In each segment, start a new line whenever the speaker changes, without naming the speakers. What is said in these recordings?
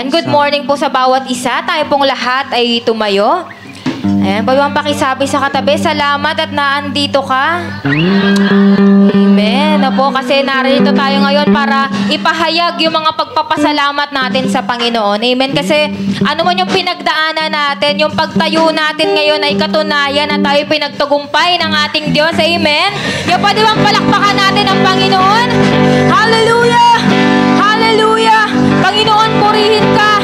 Ayan, good morning po sa bawat isa. Tayo pong lahat ay tumayo. Ayan, pwede bang pakisabi sa katabi, salamat at naandito ka. Amen. Opo, kasi narito tayo ngayon para ipahayag yung mga pagpapasalamat natin sa Panginoon. Amen. Kasi ano man yung pinagdaanan natin, yung pagtayo natin ngayon ay katunayan na tayo pinagtagumpay ng ating Diyos. Amen. Kaya pwede bang palakpakan natin ang Panginoon? Hallelujah! Hallelujah! Panginoon, purihin ka.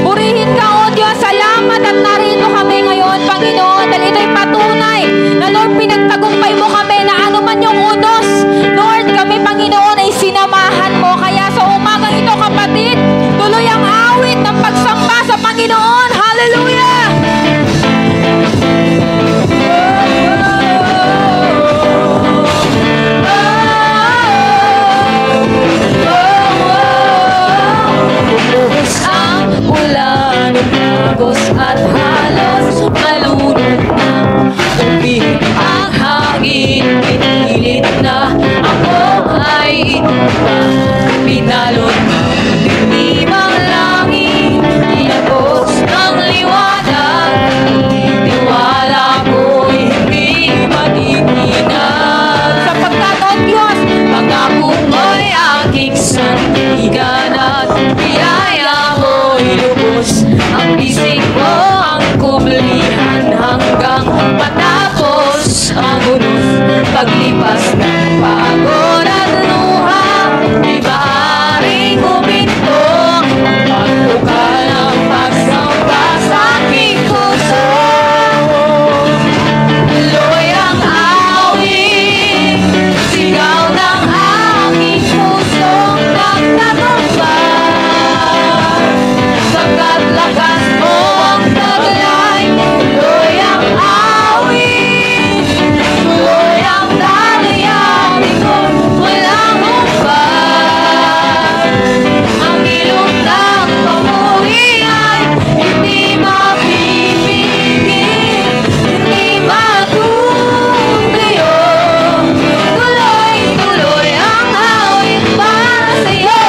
Purihin ka, O Diyos. Salamat at narito kami ngayon, Panginoon. Dahil ito'y patunay na, Lord, pinagtagumpay mo kami na ano man yung unos. Lord, kami, Panginoon, ay sinamahan mo. Kaya sa umagang ito, kapatid, tuloy ang awit ng pagsamba sa Panginoon. Hallelujah!
Ang ulan, agos at halos malunod na. Umihip ang hangin, pinilit na. Ako ay itumba, pinalot ng dilim-ang langit. Inagos ng liwanag, tiwala ko'y hindi matitinag.
Sapagkat, O Diyos,
pangako mo'y aking sandigan at biyaya mo'y lubos. Ang bisig mo ang kublihan hanggang matapos ang unos. Paglipas ng pagod at luha, di maaaring huminto ang pagtukal ng pagsamba sa aking puso. Tuloy ang awit, sigaw ng aking pusong nagtagumpay. Sapagkat lakas mo ang taglay, tuloy ang awit, tuloy ang dalian ko, walang humpay. Ang ilog ng pamurihan, hindi mapipigil, hindi matutuyo. Tuloy-tuloy ang awit para sa'yo.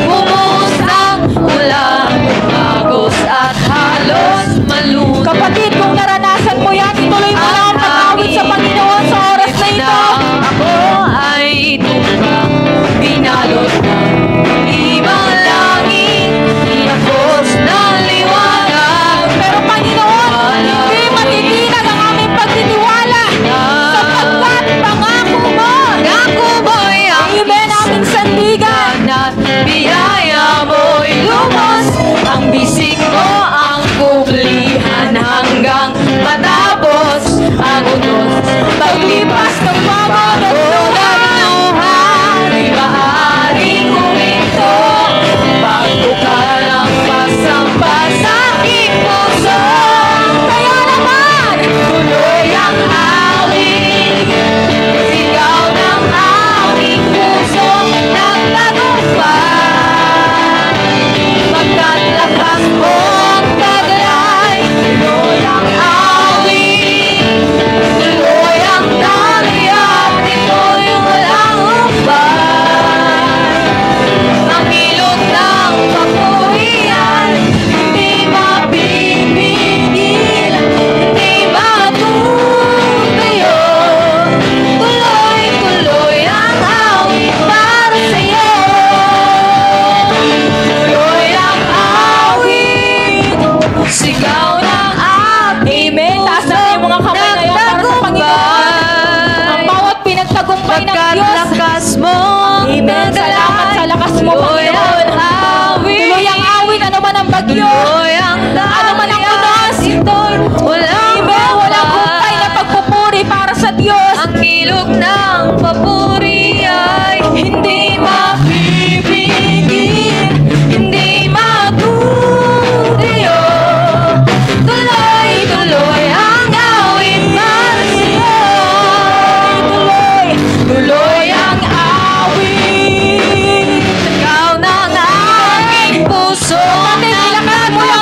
Bumuhos ang ulan, agos at halos malunod.
kapatid, kung naranasan mo yan, ituloy mo na ang pag-awit sa Panginoon sa oras na ito.
Ako ay tumbang, binalot ng ibang langit, inapos ng liwanag.
Pero Panginoon, hindi matitinag ang aming pagtitiwala. Sapagkat pangako mo.
Pangako mo'y
Amen, aming sandigan.
at biyaya mo'y lumos. Ang bisig mo ang kublihan hanggang matapos ang unos. Paglipas ng pagod at luha, di maaaring huminto. Pagtukal ng pasamba sa aking puso. Kaya naman, tuloy ang awit, sigaw ng aking puso nagtagumpay. Pagkat lakas mo ang taglay, tuloy ang awit, tuloy ang dalian, ito'y walang humpay. Ang ilog ng papurihan, hindi mapipigil, hindi matutuyo. Tuloy-tuloy ang awit para sa'yo. Tuloy ang awit, sigaw ng aking
Amen. Taas natin yung mga kamay ngayon para sa Panginoon. Ang bawat pinagtagumpay ng
Pagkat
Diyos.
lakas mo,
Amen. Salamat sa lakas mo, Panginoon. Tuloy ang awit, ano man ang bagyo. Ano man ang unos. Amen. Walang humpay na pagpupuri para sa Diyos.
Ang ilog ng papuri ay hindi mapipigil, hindi matutuyo. Tuloy-tuloy ang awit para sa'yo. Tuloy ang awit, ikaw ng aking puso.
Kapatid, ilakas mo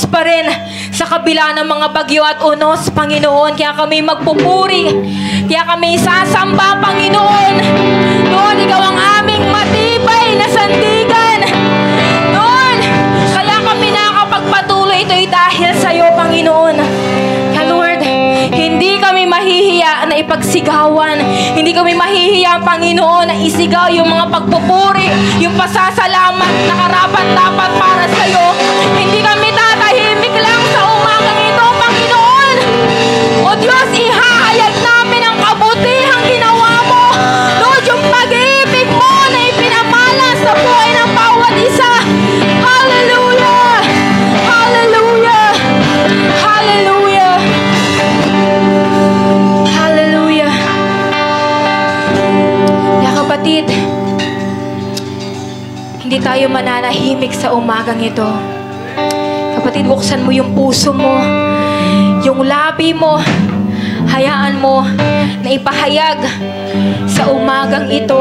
Diyos pa rin sa kabila ng mga bagyo at unos, Panginoon. Kaya kami magpupuri. Kaya kami sasamba, Panginoon. Lord, Ikaw ang aming matibay na sandigan. Lord, kaya kami nakakapagpatuloy ito'y dahil sa iyo, Panginoon. Kaya Lord, hindi kami mahihiya na ipagsigawan. Hindi kami mahihiya, Panginoon, na isigaw yung mga pagpupuri, yung pasasalamat na karapat-dapat para sa iyo. Hindi kami tatahimik lang sa umagang ito, Panginoon. O Diyos, ihahayag namin ang kabutihang ginawa mo. Lord, yung pag-ibig mo na ipinamalas sa buhay ng bawat isa. Hallelujah! Hallelujah! Hallelujah! Hallelujah! Kaya kapatid, hindi tayo mananahimik sa umagang ito. Kapatid, buksan mo yung puso mo, yung labi mo, hayaan mo na ipahayag sa umagang ito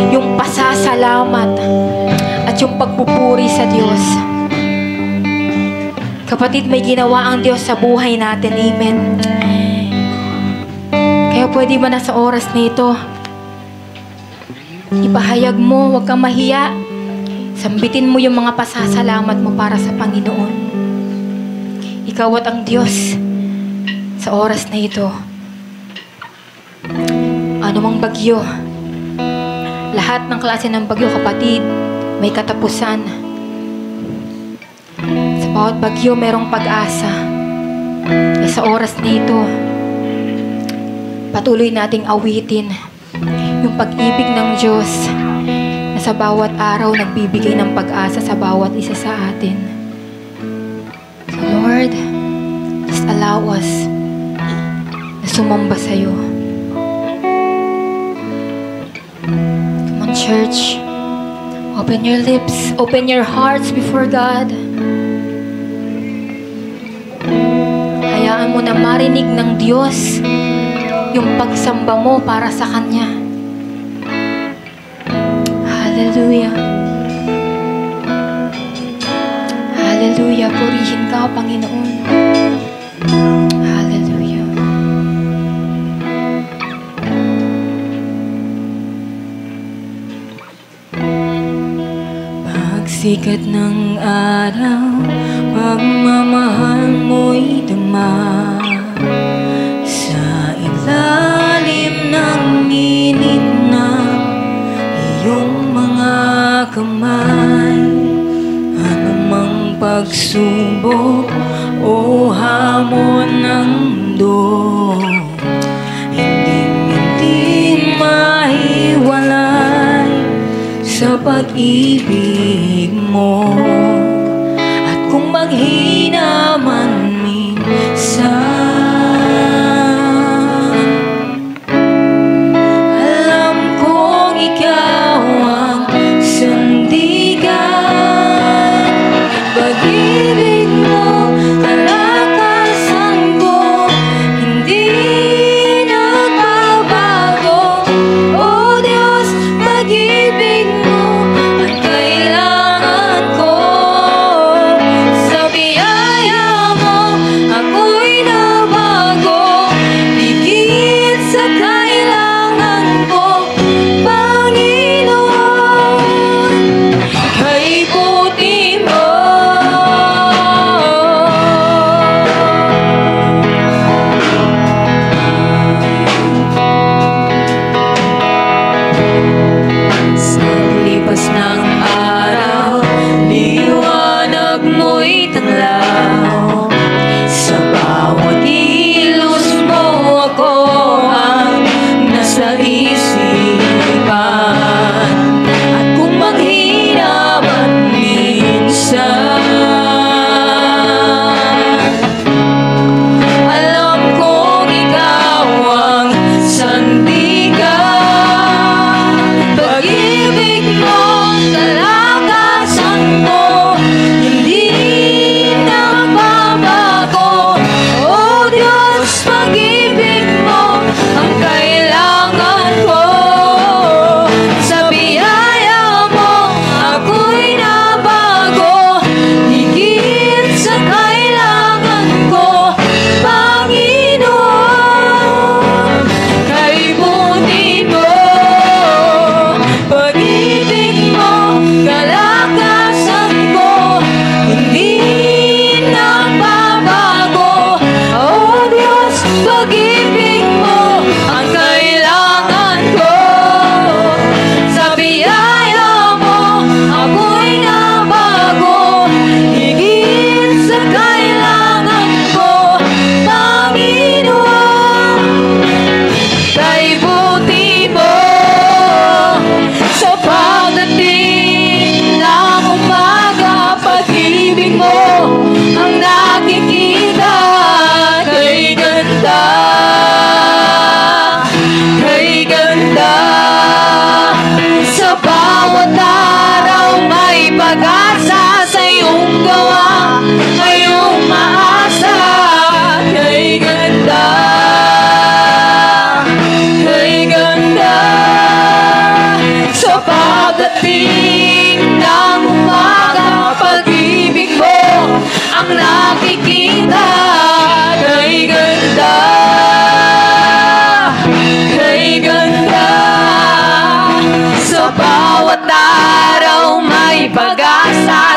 yung pasasalamat at yung pagpupuri sa Diyos. Kapatid, may ginawa ang Diyos sa buhay natin. Amen. Kaya pwede ba na sa oras na ito, ipahayag mo, huwag kang mahiya. Sambitin mo yung mga pasasalamat mo para sa Panginoon. Ikaw at ang Diyos sa oras na ito. Anumang bagyo, lahat ng klase ng bagyo, kapatid, may katapusan. Sa bawat bagyo, merong pag-asa. Kaya sa oras na ito, patuloy nating awitin yung pag-ibig ng Diyos na sa bawat araw nagbibigay ng pag-asa sa bawat isa sa atin. So Lord, just allow us na sumamba sa'yo. Come on, church. Open your lips, open your hearts before God. Hayaan mo na marinig ng Diyos yung pagsamba mo para sa Kanya. Hallelujah. Hallelujah. Purihin ka, Panginoon. Hallelujah. Pagsikat ng araw, pagmamahal mo'y dama. Sa ilalim ng init na iyong mga kamay, anumang pagsubok o hamon ng mundo, hindi mahiwalay sa pag-ibig mo. At kung maghina man minsan,
Sa biyaya mo, ako'y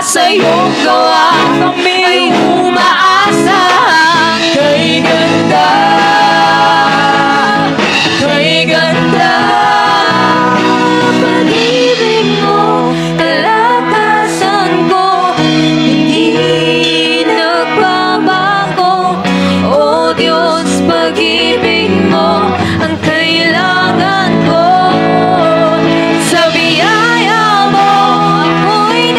sa iyong gawa ay umaasa. Kay ganda, kay ganda, pag-ibig mo, kalakasan ko, hindi nagbabago. O Diyos, pag-ibig mo ang kailangan ko. Sa biyaya mo, ako'y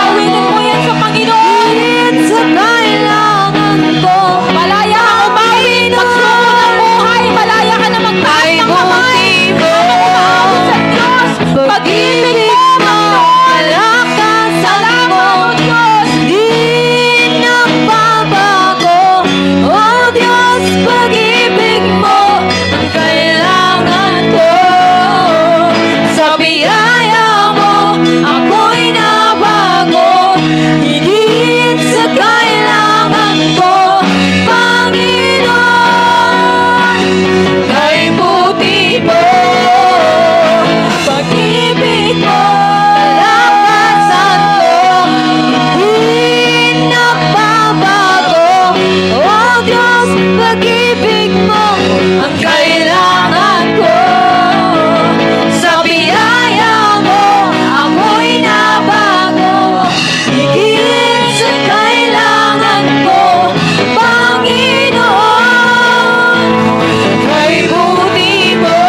Awitin mo yan sa Panginoon.
nabahit sa kailangan ko.
Malaya ka umawi, magsuko ng buhay. Malaya ka na magtaas ng kamay. Umawit sa Diyos. Pag-ibig mo,
kalakasan
salamat
mo,
o Diyos.
di nagbabago. O Diyos, pag-ibig mo ang kailangan ko. Sa biyaya mo, ako'y nabago. Higit sa kailangan ko, Panginoon. Kay buti mo, pag-ibig mo, kalakasan ko, hindi nagbabago. O Diyos, pag-ibig mo ang kailangan ko. Sa biyaya mo, ako'y nabago. Higit sa kailangan ko, Panginoon. Kay buti mo.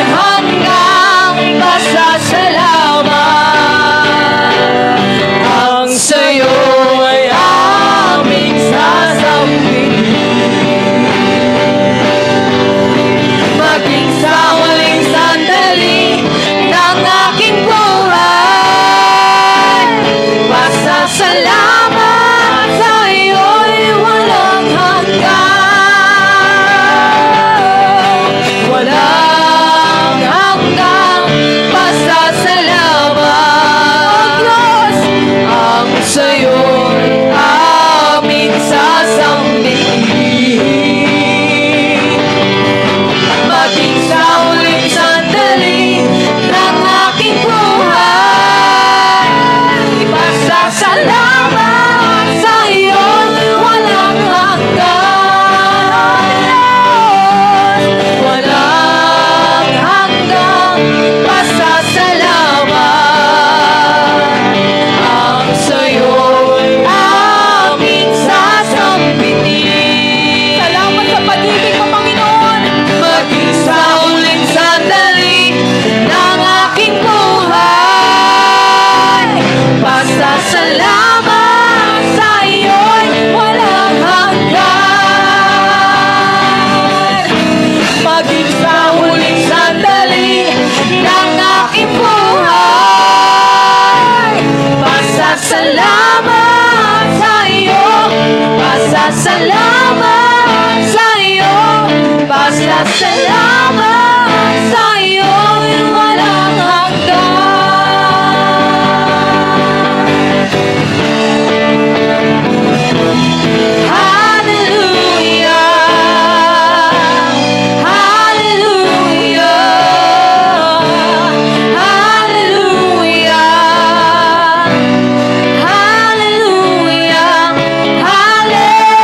Hanggang pasasalamat ang sa'yo ay aming sasambihin. Maging sa huling sandali ng aking buhay, pasasalamat sa'yo'y walang hanggan. Walang hanggang pasasalamat, Diyos, ang sa'yo'y aming sasambihin. Maging sa huling sandali ng aking buhay, pasasalamat sa iyo walang hanggan. Walang hanggang pasasalamat ang sa'yo'y aming sasambihin.
Salamat sa pag-ibig mo, Panginoon.
Maging sa huling sandali ng aking buhay, pasasalamat sa iyo'y walang hanggan. Maging sa huling sandali ng aking buhay, pasasalamat sa iyo, pasasalamat sa iyo, pasasalamat sa iyo, walang hanggan. Hallelujah, hallelujah, hallelujah, hallelujah, hallelujah.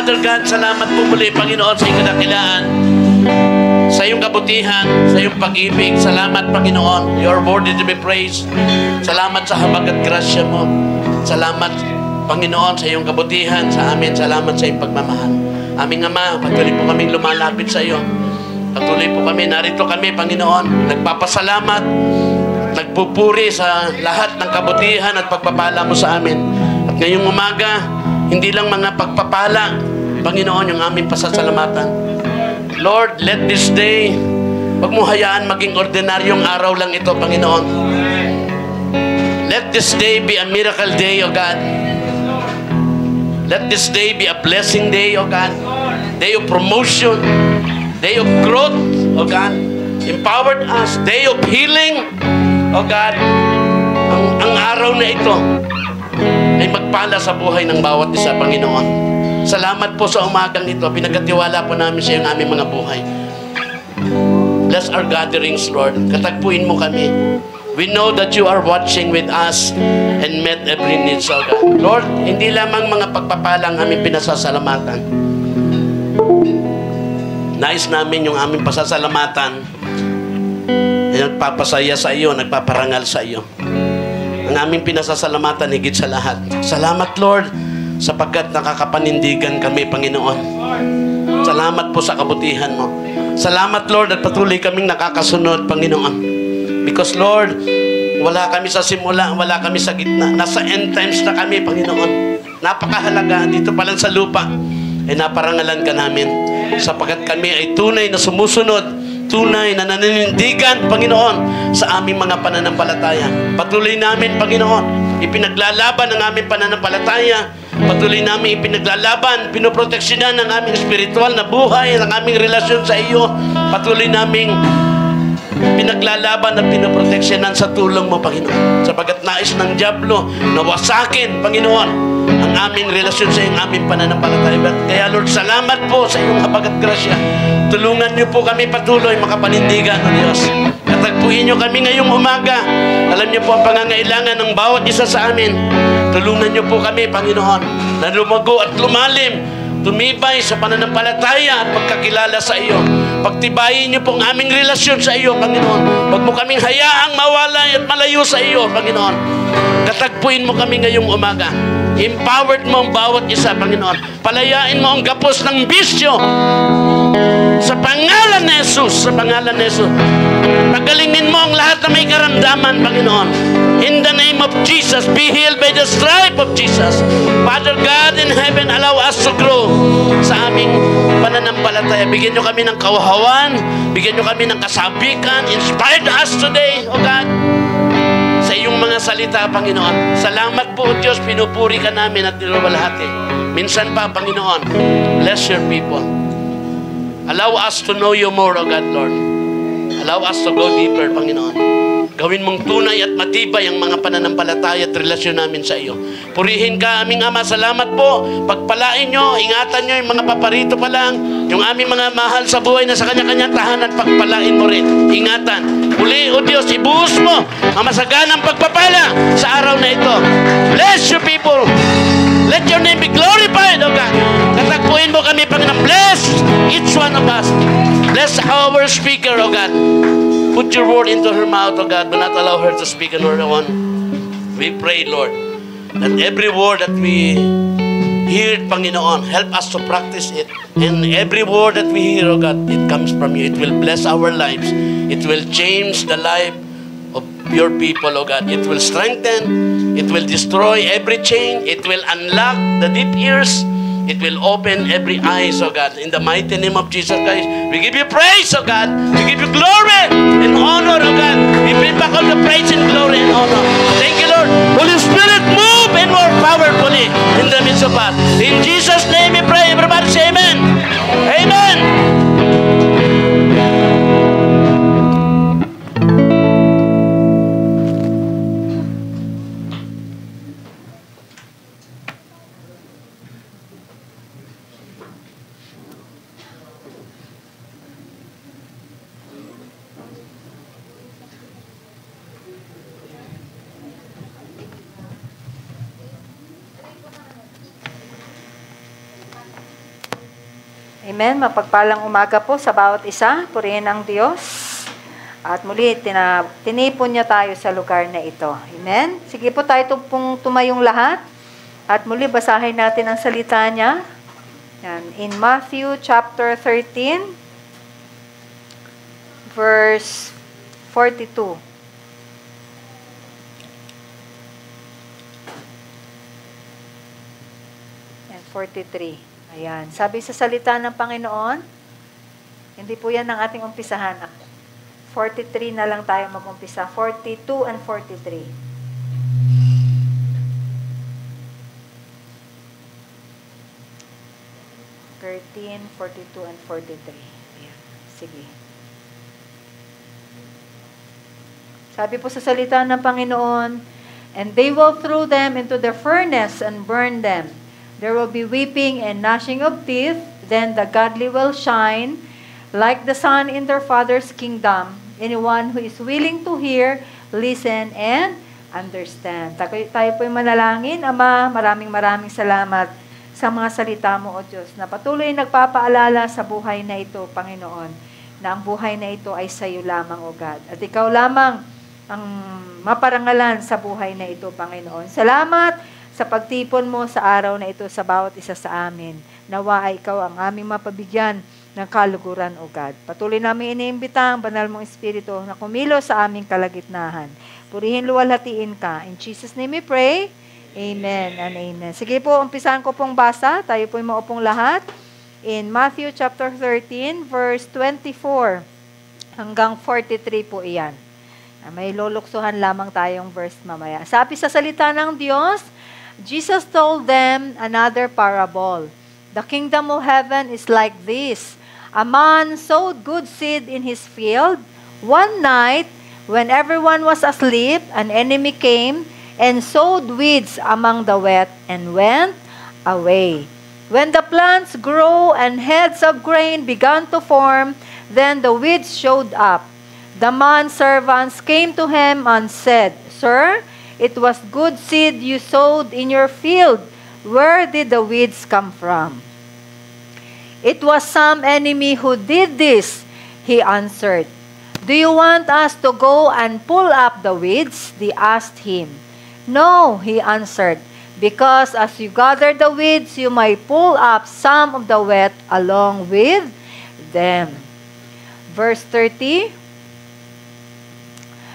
Father God, salamat po muli, Panginoon, sa iyong kadakilaan, sa iyong kabutihan, sa iyong pag-ibig. Salamat, Panginoon. You are worthy to be praised. Salamat sa habag at grasya mo. Salamat, Panginoon, sa iyong kabutihan sa amin. Salamat sa iyong pagmamahal. Aming Ama, patuloy po kaming lumalapit sa iyo. Patuloy po kami, narito kami, Panginoon. Nagpapasalamat, nagpupuri sa lahat ng kabutihan at pagpapala mo sa amin. At ngayong umaga, hindi lang mga pagpapala, Panginoon, yung aming pasasalamatan. Lord, let this day, wag mo hayaan maging ordinaryong araw lang ito, Panginoon. Let this day be a miracle day, O God. Let this day be a blessing day, O God. Day of promotion, day of growth, O God. Empowered us, day of healing, O God. Ang araw na ito ay magpala sa buhay ng bawat isa, Panginoon. Salamat po sa umagang ito. Pinagkatiwala po namin sa iyong aming mga buhay. Bless our gatherings, Lord. Katagpuin mo kami. We know that you are watching with us and met every need, so God. Lord, hindi lamang mga pagpapalang aming pinasasalamatan. Nais namin yung aming pasasalamatan ay nagpapasaya sa iyo, nagpaparangal sa iyo. Ang aming pinasasalamatan higit sa lahat. Salamat, Lord, sapagkat nakakapanindigan kami, Panginoon. Salamat po sa kabutihan mo. Salamat, Lord, at patuloy kaming nakakasunod, Panginoon. Because, Lord, wala kami sa simula, wala kami sa gitna. Nasa end times na kami, Panginoon. Napakahalaga, dito pa lang sa lupa, ay naparangalan ka namin. Sapagkat kami ay tunay na sumusunod, tunay na nananindigan, Panginoon, sa aming mga pananampalataya. Patuloy namin, Panginoon, ipinaglalaban ang aming pananampalataya. Patuloy namin ipinaglalaban, pinoproteksyonan ang aming spiritual na buhay, ang aming relasyon sa iyo. Patuloy namin pinaglalaban at pinoproteksyonan sa tulong mo, Panginoon. Sapagkat nais ng diablo na wasakin, Panginoon, ang aming relasyon sa iyong aming pananampalataya. Kaya, Lord, salamat po sa iyong habag at grasya. Tulungan niyo po kami patuloy makapanindigan, O Diyos. Katagpuin niyo kami ngayong umaga. Alam niyo po ang pangangailangan ng bawat isa sa amin. Tulungan niyo po kami, Panginoon, na lumago at lumalim, tumibay sa pananampalataya at pagkakilala sa iyo. Pagtibayin niyo po ang aming relasyon sa iyo, Panginoon. Huwag mo kaming hayaang mawalay at malayo sa iyo, Panginoon. Katagpuin mo kami ngayong umaga. Empowered mo ang bawat isa, Panginoon. Palayain mo ang gapos ng bisyo. Sa pangalan ni Jesus, sa pangalan ni Jesus. Pagalingin mo ang lahat na may karamdaman, Panginoon. In the name of Jesus, be healed by the stripe of Jesus. Father God in heaven, allow us to grow sa aming pananampalataya. Bigyan nyo kami ng kawahawan, bigyan nyo kami ng kasabikan. Inspired us today, O God, sa iyong mga salita, Panginoon. Salamat po, O Diyos, pinupuri ka namin at niluwalhati. Minsan pa, Panginoon, bless your people. Allow us to know you more, O God, Lord. Allow us to go deeper, Panginoon. Gawin mong tunay at matibay ang mga pananampalataya at relasyon namin sa iyo. Purihin ka, aming Ama. Salamat po. Pagpalain nyo, ingatan nyo yung mga paparito pa lang, yung aming mga mahal sa buhay na sa kanya-kanyang tahanan, pagpalain mo rin. Ingatan. Muli, O Diyos, ibuhos mo ang masaganang pagpapala sa araw na ito. Bless your people. Let your name be glorified, O God. Katagpuin mo kami, Panginoon. Bless each one of us. Bless our speaker, O God. Put your word into her mouth, O God. Do not allow her to speak on her own. We pray, Lord, that every word that we hear, Panginoon, help us to practice it. And every word that we hear, O God, it comes from you. It will bless our lives. It will change the life of your people, O God. It will strengthen. It will destroy every chain. It will unlock the deep ears. It will open every eyes, O God. In the mighty name of Jesus Christ, we give you praise, O God. We give you glory and honor, O God. We bring back all the praise and glory and honor. Thank you, Lord. Holy Spirit, move and more powerfully in the midst of us. In Jesus' name we pray. Everybody say amen. Amen.
Amen. Mapagpalang umaga po sa bawat isa. Purihin ang Diyos. At muli, tinipon niya tayo sa lugar na ito. Amen. Sige po tayo pong tumayong lahat. At muli, basahin natin ang salita niya. Yan. In Matthew chapter 13, verse 42. And 43. Ayan. Sabi sa salita ng Panginoon, hindi po yan ang ating umpisahan. 43 na lang tayo mag-umpisa. 42 and 43. (13, 42, and 43). Ayan. Sige. Sabi po sa salita ng Panginoon, and they will throw them into the furnace and burn them. There will be weeping and gnashing of teeth. Then the godly will shine like the sun in their Father's kingdom. Anyone who is willing to hear, listen, and understand. Tayo po'y manalangin. Ama, maraming salamat sa mga salita mo, O Diyos, na patuloy nagpapaalala sa buhay na ito, Panginoon, na ang buhay na ito ay sa iyo lamang, O God. At ikaw lamang ang maparangalan sa buhay na ito, Panginoon. Salamat sa pagtipon mo sa araw na ito sa bawat isa sa amin. Nawa ay ikaw ang aming mapabigyan ng kaluguran, O God. Patuloy namin iniimbita ang banal mong Espiritu na kumilos sa aming kalagitnahan. Purihin, luwalhatiin ka. In Jesus' name we pray. Amen and amen. Sige po, umpisahan ko pong basa. Tayo po'y maupong lahat. In Matthew chapter 13, verse 24 hanggang 43 po iyan. May luluksuhan lamang tayong verse mamaya. Sabi sa salita ng Diyos, Jesus told them another parable. The kingdom of heaven is like this. A man sowed good seed in his field. One night, when everyone was asleep, an enemy came and sowed weeds among the wheat and went away. When the plants grew and heads of grain began to form, then the weeds showed up. The man's servants came to him and said, Sir, it was good seed you sowed in your field. Where did the weeds come from? It was some enemy who did this, he answered. Do you want us to go and pull up the weeds? They asked him. No, he answered, because as you gather the weeds, you may pull up some of the wheat along with them. Verse 30.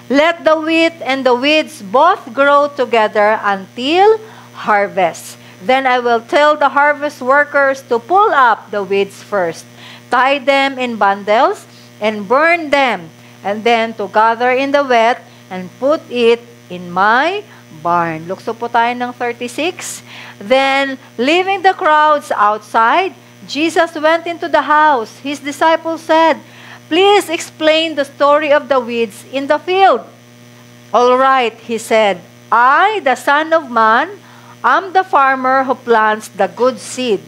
Let the wheat and the weeds both grow together until harvest. Then I will tell the harvest workers to pull up the weeds first, tie them in bundles, and burn them, and then to gather in the wheat and put it in my barn. Lukso po tayo ng 36. Then, leaving the crowds outside, Jesus went into the house. His disciples said, Please explain the story of the weeds in the field. All right, he said, I, the Son of Man, am the farmer who plants the good seed.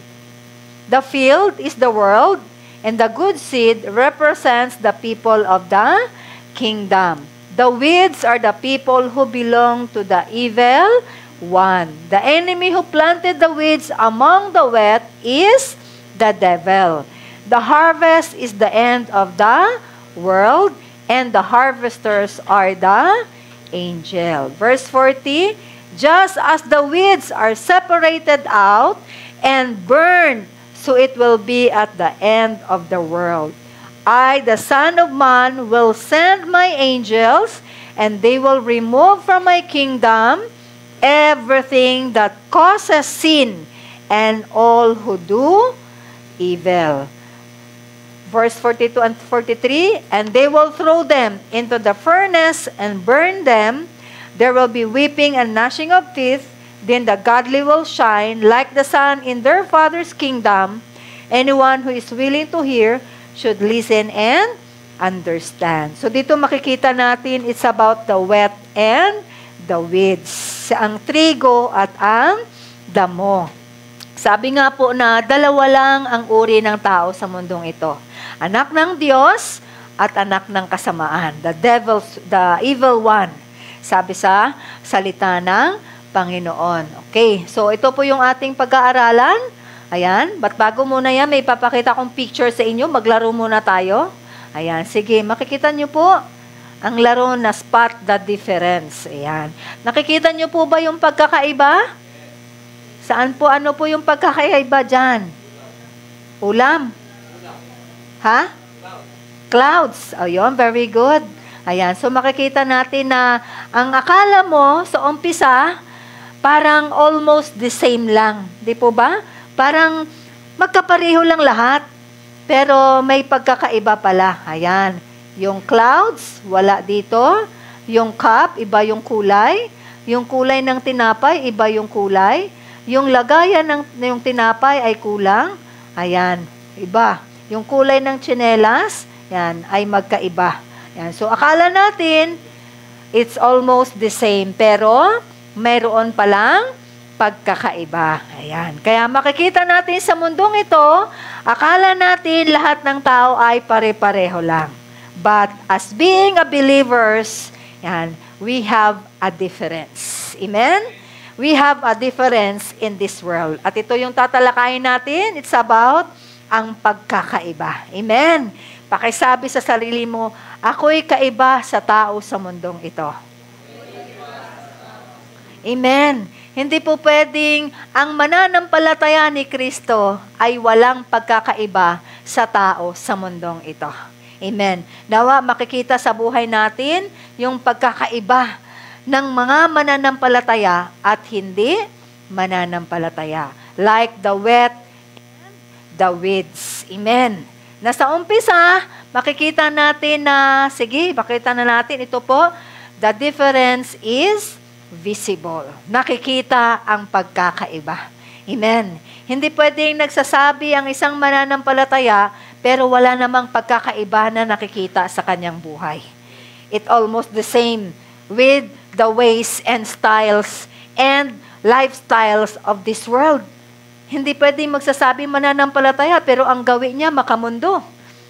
The field is the world, and the good seed represents the people of the kingdom. The weeds are the people who belong to the evil one. The enemy who planted the weeds among the wheat is the devil. The harvest is the end of the world, and the harvesters are the angel. Verse 40, just as the weeds are separated out and burned, so it will be at the end of the world. I, the Son of Man, will send my angels, and they will remove from my kingdom everything that causes sin and all who do evil. Verse 42 and 43, and they will throw them into the furnace and burn them. There will be weeping and gnashing of teeth. Then the godly will shine like the sun in their Father's kingdom. Anyone who is willing to hear should listen and understand. So dito makikita natin, it's about the wheat and the weeds. Ang trigo at ang damo. Sabi nga po na dalawa lang ang uri ng tao sa mundong ito. Anak ng Diyos at anak ng kasamaan. The evil one. Sabi sa salita ng Panginoon. Okay, so ito po yung ating pag-aaralan Ayan, but bago muna yan, may papakita kong picture sa inyo. Maglaro muna tayo. Ayan, sige, makikita nyo po ang laro na spot the difference. Ayan. Nakikita nyo po ba yung pagkakaiba? Saan po, ano po yung pagkakaiba dyan? Ulam? Ha? Clouds. O yun, very good. Ayan, so makikita natin na ang akala mo sa umpisa, parang almost the same lang. Di po ba? Parang magkapareho lang lahat. Pero may pagkakaiba pala. Ayan. Yung clouds, wala dito. Yung cup, iba yung kulay. Yung kulay ng tinapay, iba yung kulay. Yung lagayan ng yung tinapay ay kulang. Ayan, iba. Yung kulay ng tsinelas, yan, ay magkaiba. Yan. So, akala natin, it's almost the same. Pero, mayroon palang pagkakaiba. Ayan. Kaya makikita natin sa mundong ito, akala natin lahat ng tao ay pare-pareho lang. But as being a believers, yan, we have a difference. Amen? We have a difference in this world. At ito yung tatalakayin natin. It's about ang pagkakaiba. Amen? Pakisabi sa sarili mo, ako'y kaiba sa tao sa mundong ito. Amen. Hindi po pwedeng ang mananampalataya ni Kristo ay walang pagkakaiba sa tao sa mundong ito. Amen. Nawa makikita sa buhay natin yung pagkakaiba ng mga mananampalataya at hindi mananampalataya. Like the wheat and the weeds. Amen. Na sa umpisa, makikita natin na, sige, makita na natin, ito po, the difference is visible. Nakikita ang pagkakaiba. Amen. Hindi pwedeng nagsasabi ang isang mananampalataya pero wala namang pagkakaiba na nakikita sa kanyang buhay. It almost the same with the ways and styles and lifestyles of this world. Hindi pwedeng magsasabi mananampalataya pero ang gawin niya makamundo.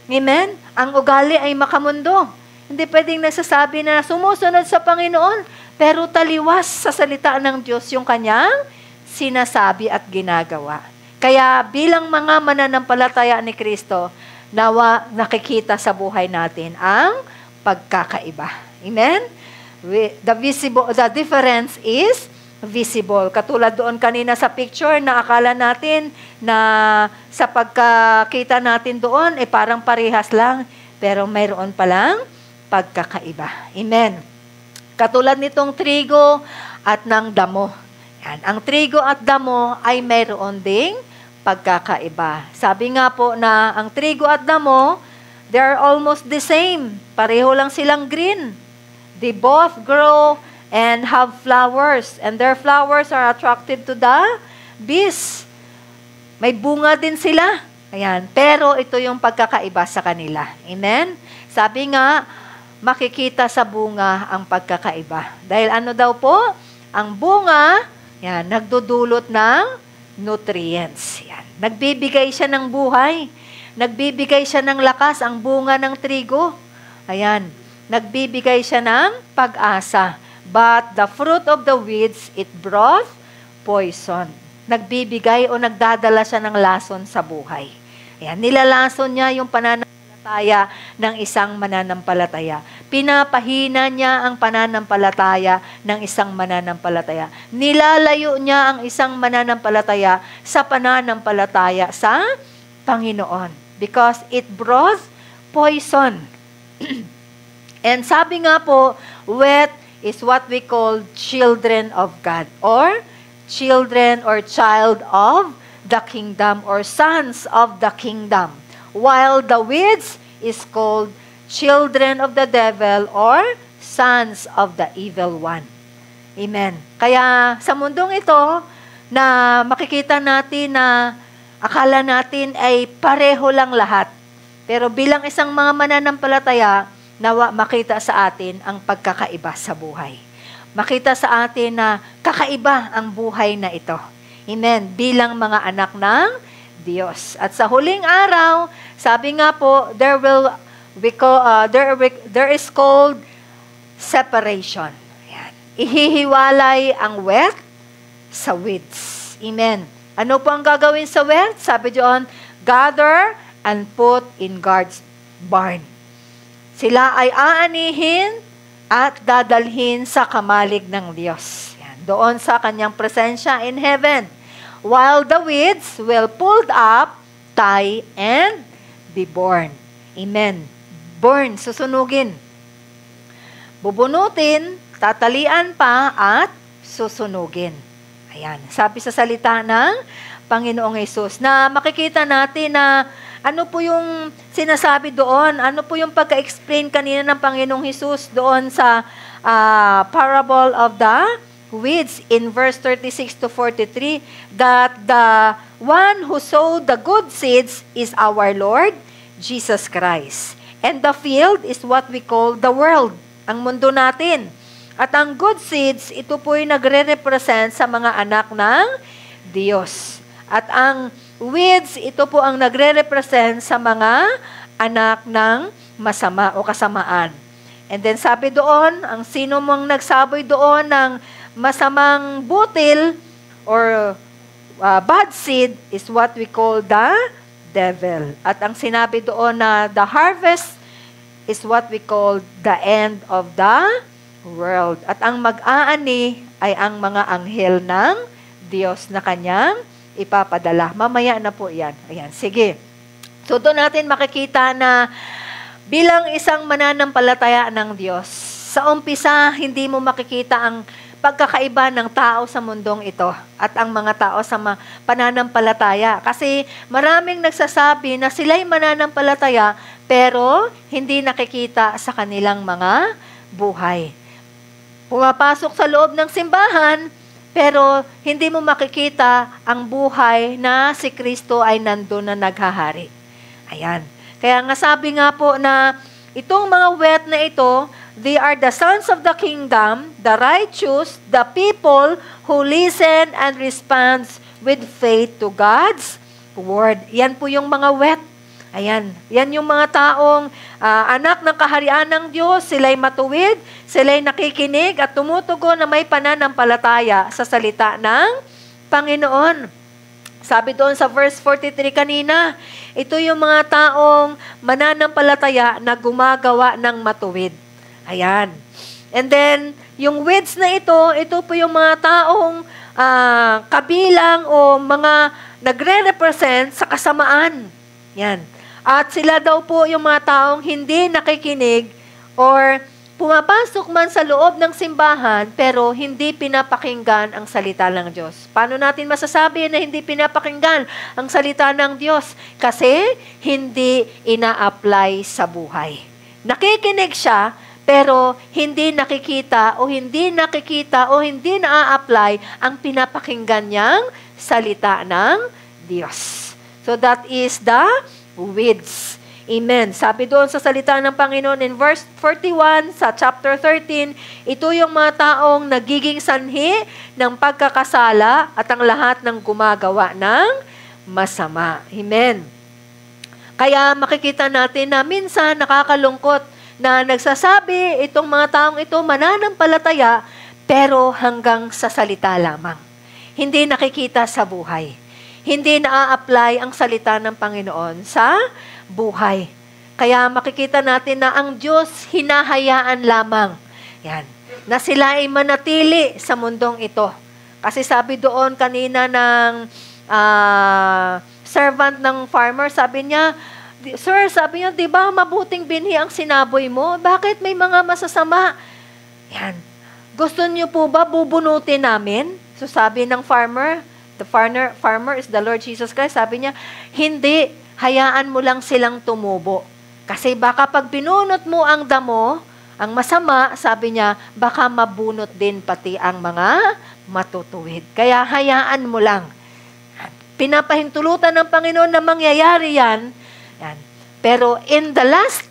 Amen? Ang ugali ay makamundo. Hindi pwedeng nagsasabi na sumusunod sa Panginoon pero taliwas sa salita ng Diyos yung kanyang sinasabi at ginagawa. Kaya bilang mga mananampalataya ni Kristo, nawa nakikita sa buhay natin ang pagkakaiba. Amen? The difference is visible. Katulad doon kanina sa picture na akala natin na sa pagkakita natin doon, parang parehas lang, pero mayroon palang pagkakaiba. Amen? Katulad nitong trigo at ng damo. Yan. Ang trigo at damo ay mayroon ding pagkakaiba. Sabi nga po na ang trigo at damo, they're almost the same. Pareho lang silang green. They both grow and have flowers. And their flowers are attracted to the bees. May bunga din sila. Ayan. Pero ito yung pagkakaiba sa kanila. Amen? Sabi nga, makikita sa bunga ang pagkakaiba. Dahil ano daw po? Ang bunga, yan, nagdudulot ng nutrients. Yan. Nagbibigay siya ng buhay. Nagbibigay siya ng lakas, ang bunga ng trigo. Ayan. Nagbibigay siya ng pag-asa. But the fruit of the weeds, it brought poison. Nagbibigay o nagdadala siya ng lason sa buhay. Ayan. Nilalason niya yung pananampalataya ng isang mananampalataya. Pinapahina niya ang pananampalataya ng isang mananampalataya. Nilalayo niya ang isang mananampalataya sa pananampalataya sa Panginoon. Because it brought poison. And sabi nga po, wheat is what we call children of God. Or children or child of the kingdom or sons of the kingdom. While the weeds is called children of the devil or sons of the evil one. Amen. Kaya sa mundong ito, na makikita natin na akala natin ay pareho lang lahat. Pero bilang isang mga mananampalataya, nawa makita sa atin ang pagkakaiba sa buhay. Makita sa atin na kakaiba ang buhay na ito. Amen. Bilang mga anak ng Diyos. At sa huling araw, sabi nga po, there is called separation. Ayan. Ihihiwalay ang wheat sa weeds. Amen. Ano po ang gagawin sa wealth? Sabi doon, gather and put in God's barn. Sila ay aanihin at dadalhin sa kamalig ng Diyos. Yan, doon sa kanyang presensya in heaven. While the weeds will pulled up, tie, and be born. Amen. Born, susunugin. Bubunutin, tatalian pa, at susunugin. Ayan. Sabi sa salita ng Panginoong Hesus na makikita natin na ano po yung sinasabi doon, ano po yung pagka-explain kanina ng Panginoong Hesus doon sa parable of the weeds in verse 36 to 43, that the one who sowed the good seeds is our Lord Jesus Christ. And the field is what we call the world, ang mundo natin. At ang good seeds, ito po'y nagre-represent sa mga anak ng Diyos. At ang weeds, ito po ang nagre-represent sa mga anak ng masama o kasamaan. And then sabi doon, ang sino mong nagsaboy doon ng masamang butil or bad seed is what we call the devil. At ang sinabi doon na the harvest is what we call the end of the world. At ang mag-aani ay ang mga anghel ng Diyos na kanyang ipapadala. Mamaya na po yan. Ayan, sige. So doon natin makikita na bilang isang mananampalataya ng Diyos, sa umpisa, hindi mo makikita ang pagkakaiba ng tao sa mundong ito at ang mga tao sa pananampalataya. Kasi maraming nagsasabi na sila'y mananampalataya pero hindi nakikita sa kanilang mga buhay. Pumapasok sa loob ng simbahan, pero hindi mo makikita ang buhay na si Kristo ay nandun na naghahari. Ayan. Kaya nga sabi nga po na itong mga wet na ito, they are the sons of the kingdom, the righteous, the people who listen and responds with faith to God's word. Yan po yung mga wet. Ayan, yan yung mga taong anak ng kaharian ng Diyos, sila'y matuwid, sila'y nakikinig at tumutugon na may pananampalataya sa salita ng Panginoon. Sabi doon sa verse 43 kanina, ito yung mga taong mananampalataya na gumagawa ng matuwid. Ayan. And then, yung weeds na ito po yung mga taong kabilang o mga nagre-represent sa kasamaan. Yan. At sila daw po yung mga taong hindi nakikinig or pumapasok man sa loob ng simbahan pero hindi pinapakinggan ang salita ng Diyos. Paano natin masasabi na hindi pinapakinggan ang salita ng Diyos? Kasi hindi ina-apply sa buhay. Nakikinig siya pero hindi nakikita o hindi na-apply ang pinapakinggan niyang salita ng Diyos. So that is the weeds. Amen. Sabi doon sa salita ng Panginoon in verse 41 sa chapter 13, ito yung mga taong nagiging sanhi ng pagkakasala at ang lahat ng gumagawa ng masama. Amen. Kaya makikita natin na minsan nakakalungkot na nagsasabi itong mga taong ito mananampalataya pero hanggang sa salita lamang. Hindi nakikita sa buhay. Hindi na-apply ang salita ng Panginoon sa buhay. Kaya makikita natin na ang Diyos hinahayaan lamang. Yan. Na sila ay manatili sa mundong ito. Kasi sabi doon kanina ng servant ng farmer, sabi niya, Sir, sabi niya, di ba mabuting binhi ang sinaboy mo? Bakit may mga masasama? Yan. Gusto niyo po ba bubunutin namin? So sabi ng farmer, the farmer is the Lord Jesus Christ. Sabi niya, hindi, hayaan mo lang silang tumubo. Kasi baka pag binunot mo ang damo, ang masama, sabi niya, baka mabunot din pati ang mga matutuwid. Kaya hayaan mo lang. Pinapahintulutan ng Panginoon na mangyayari yan. Pero in the last,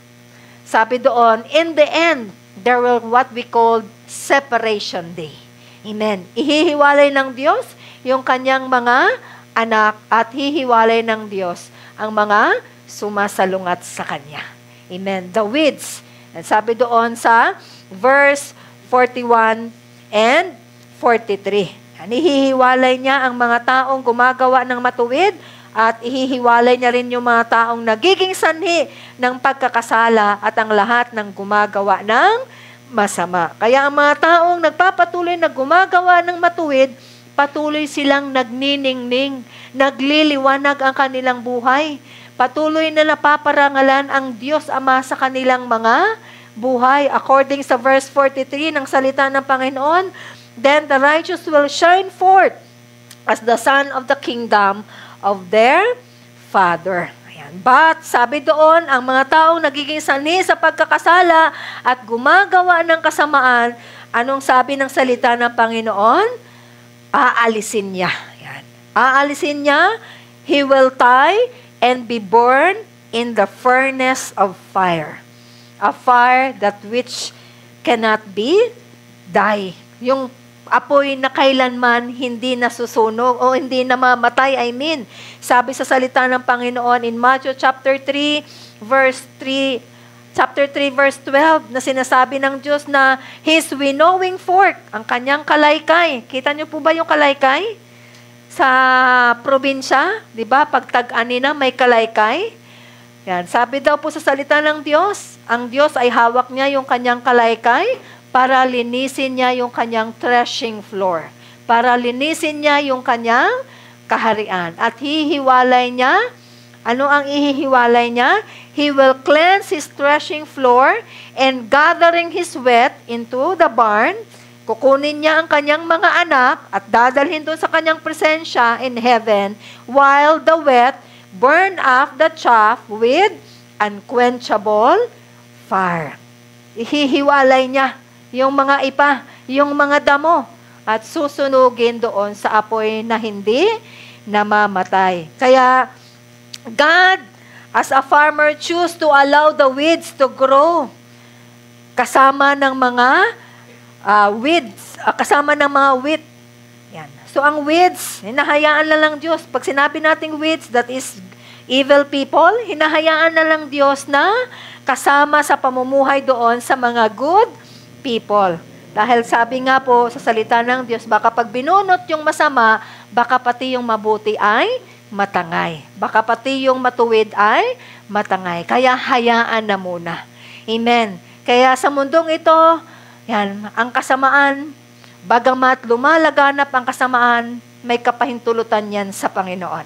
sabi doon, in the end, there will what we call separation day. Amen. Ihihiwalay ng Diyos yung kanyang mga anak at hihiwalay ng Diyos ang mga sumasalungat sa Kanya. Amen. The weeds. And sabi doon sa verse 41 and 43. Yan, ihihiwalay niya ang mga taong gumagawa ng matuwid at ihihiwalay niya rin yung mga taong nagiging sanhi ng pagkakasala at ang lahat ng gumagawa ng masama. Kaya ang mga taong nagpapatuloy na gumagawa ng matuwid, patuloy silang nagniningning, nagliliwanag ang kanilang buhay. Patuloy na napaparangalan ang Diyos Ama sa kanilang mga buhay. According sa verse 43 ng salita ng Panginoon, then the righteous will shine forth as the sun of the kingdom of their Father. Ayan. But, sabi doon, ang mga taong nagiging sanhi sa pagkakasala at gumagawa ng kasamaan, anong sabi ng salita ng Panginoon? Aalisin niya. Ayan. Aalisin niya, he will die and be burned in the furnace of fire. A fire that which cannot be die. Yung apoy na kailanman hindi nasusunog o hindi namamatay, sabi sa salita ng Panginoon in Matthew chapter 3 verse 12 na sinasabi ng Diyos na His winnowing fork, ang kanyang kalaykay. Kita niyo po ba yung kalaykay? Sa probinsya, di ba? Pag tag-ani na may kalaykay. Yan, sabi daw po sa salita ng Diyos, ang Diyos ay hawak niya yung kanyang kalaykay para linisin niya yung kanyang threshing floor. Para linisin niya yung kanyang kaharian. At hihiwalay niya, ano ang ihihiwalay niya? He will cleanse his threshing floor and gathering his wheat into the barn. Kukunin niya ang kanyang mga anak at dadalhin doon sa kanyang presensya in heaven while the wheat burn off the chaff with unquenchable fire. Ihihiwalay niya yung mga ipa, yung mga damo, at susunugin doon sa apoy na hindi namamatay. Kaya, God, as a farmer, choose to allow the weeds to grow kasama ng mga kasama ng mga wheat. Yan. So, ang weeds, hinahayaan na lang Diyos. Pag sinabi nating weeds, that is evil people, hinahayaan na lang Diyos na kasama sa pamumuhay doon sa mga good people. Dahil sabi nga po sa salita ng Diyos, baka pag binunot yung masama, baka pati yung mabuti ay matangay. Baka pati yung matuwid ay matangay. Kaya hayaan na muna. Amen. Kaya sa mundong ito, yan, ang kasamaan, bagamat lumalaganap ang kasamaan, may kapahintulutan yan sa Panginoon.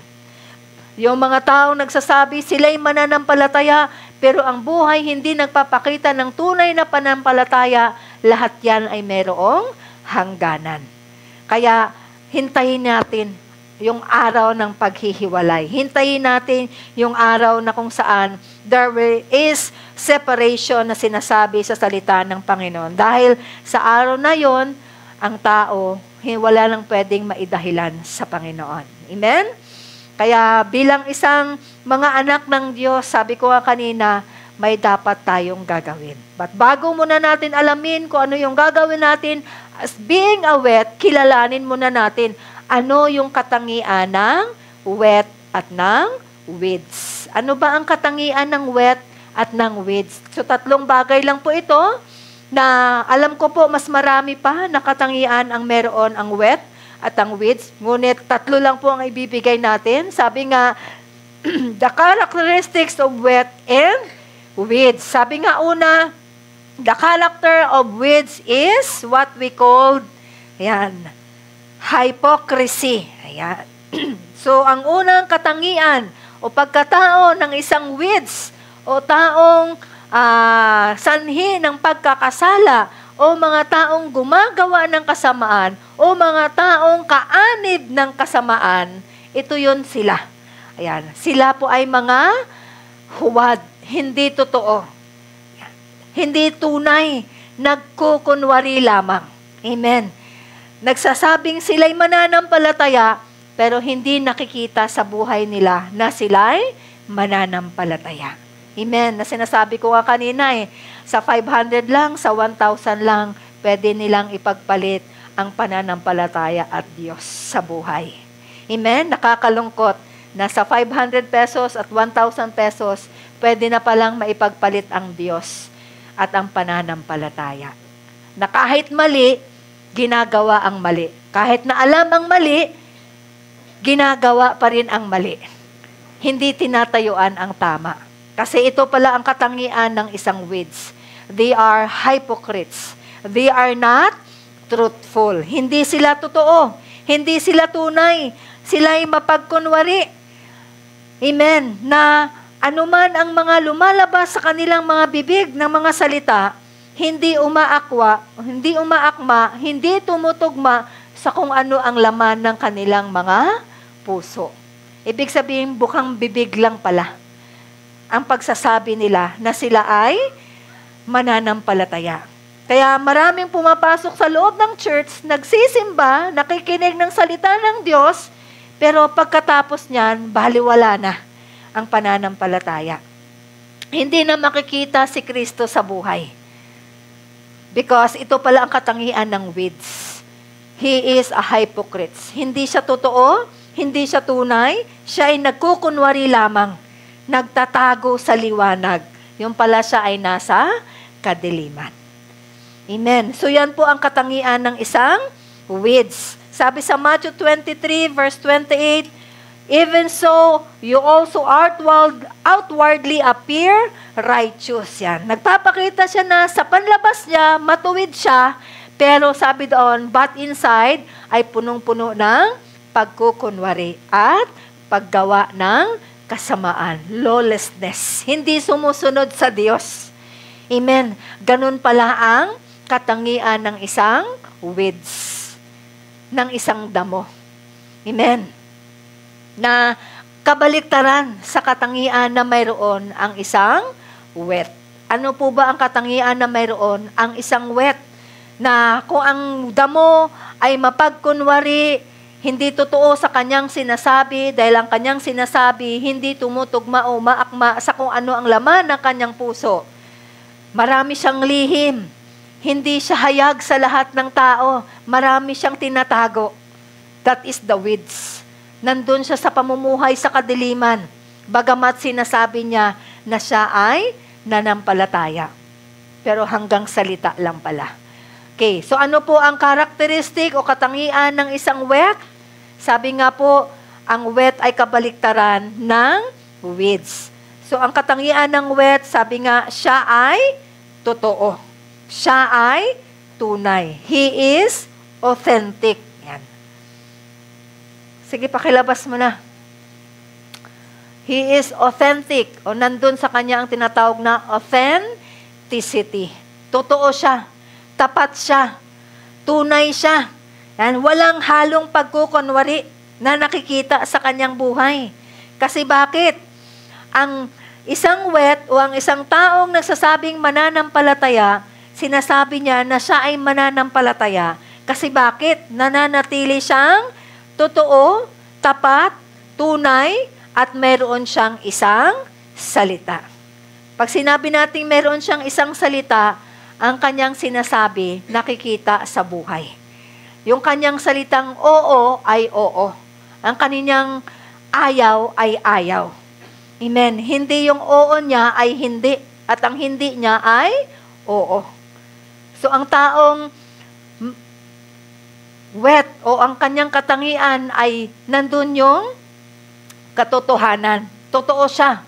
Yung mga taong nagsasabi, sila'y mananampalataya, pero ang buhay hindi nagpapakita ng tunay na pananampalataya, lahat yan ay mayroong hangganan. Kaya, hintayin natin yung araw ng paghihiwalay. Hintayin natin yung araw na kung saan there is separation na sinasabi sa salita ng Panginoon. Dahil sa araw na yon, ang tao, wala nang pwedeng maidahilan sa Panginoon. Amen? Kaya bilang isang mga anak ng Diyos, sabi ko nga kanina, may dapat tayong gagawin. But bago muna natin alamin kung ano yung gagawin natin, as being a wheat, kilalanin muna natin ano yung katangian ng wheat at ng weeds. Ano ba ang katangian ng wheat at ng weeds? So, 3 bagay lang po ito na alam ko po mas marami pa na katangian ang meron ang wheat at ang weeds. Ngunit 3 lang po ang ibibigay natin. Sabi nga, the characteristics of wheat and weeds. Sabi nga una, the character of weeds is what we call, hypocrisy. Ayan. So, ang unang katangian o pagkatao ng isang weeds o taong sanhi ng pagkakasala o mga taong gumagawa ng kasamaan o mga taong kaanib ng kasamaan, ito yun sila. Ayan. Sila po ay mga huwad, hindi totoo. Hindi tunay, nagkukunwari lamang. Amen. Nagsasabing sila'y mananampalataya, pero hindi nakikita sa buhay nila na sila'y mananampalataya. Amen. Na sinasabi ko nga kanina sa 500 lang, sa 1,000 lang, pwede nilang ipagpalit ang pananampalataya at Diyos sa buhay. Amen. Nakakalungkot na sa 500 pesos at 1,000 pesos, pwede na palang maipagpalit ang Diyos at ang pananampalataya. Na kahit mali, ginagawa ang mali. Kahit na alam ang mali, ginagawa pa rin ang mali. Hindi tinatayuan ang tama. Kasi ito pala ang katangian ng isang weeds. They are hypocrites. They are not truthful. Hindi sila totoo. Hindi sila tunay. Sila'y mapagkunwari. Amen. Na anuman ang mga lumalabas sa kanilang mga bibig ng mga salita, hindi umaakma, hindi tumutugma sa kung ano ang laman ng kanilang mga puso. Ibig sabihin, bukang bibig lang pala ang pagsasabi nila na sila ay mananampalataya. Kaya maraming pumapasok sa loob ng church, nagsisimba, nakikinig ng salita ng Diyos, pero pagkatapos niyan, baliwala na ang pananampalataya. Hindi na makikita si Kristo sa buhay. Because ito pala ang katangian ng weeds. He is a hypocrite. Hindi siya totoo, hindi siya tunay, siya ay nagkukunwari lamang, nagtatago sa liwanag. Yung pala siya ay nasa kadiliman. Amen. So yan po ang katangian ng isang weeds. Sabi sa Matthew 23 verse 28, even so, you also outwardly appear righteous. Yan. Nagpapakita siya na sa panlabas niya, matuwid siya, pero sabi doon, but inside ay punong-puno ng pagkukunwari at paggawa ng kasamaan, lawlessness. Hindi sumusunod sa Diyos. Amen. Ganun pala ang katangian ng isang weeds, ng isang damo. Amen. Na kabaliktaran sa katangian na mayroon ang isang wet. Ano po ba ang katangian na mayroon ang isang wet? Na kung ang damo ay mapagkunwari, hindi totoo sa kanyang sinasabi, dahil ang kanyang sinasabi hindi tumutugma o maakma sa kung ano ang laman ng kanyang puso. Marami siyang lihim. Hindi siya hayag sa lahat ng tao. Marami siyang tinatago. That is the weeds. Nandun siya sa pamumuhay sa kadiliman. Bagamat sinasabi niya na siya ay nanampalataya. Pero hanggang salita lang pala. Okay, so ano po ang karakteristik o katangian ng isang wet? Sabi nga po, ang wet ay kabaliktaran ng weeds. So ang katangian ng wet, sabi nga, siya ay totoo. Siya ay tunay. He is authentic. Yan. Sige, pakilabas mo na. He is authentic. O nandun sa kanya ang tinatawag na authenticity. Totoo siya. Tapat siya. Tunay siya. Yan. Walang halong pagkukunwari na nakikita sa kanyang buhay. Kasi bakit? Ang isang wet o ang isang taong nagsasabing mananampalataya, sinasabi niya na siya ay mananampalataya. Kasi bakit? Nananatili siyang totoo, tapat, tunay, at meron siyang isang salita. Pag sinabi natin meron siyang isang salita, ang kanyang sinasabi, nakikita sa buhay. Yung kanyang salitang oo ay oo. Ang kanyang ayaw ay ayaw. Amen. Hindi yung oo niya ay hindi. At ang hindi niya ay oo. So ang taong wet o ang kanyang katangian ay nandun yung katotohanan. Totoo siya.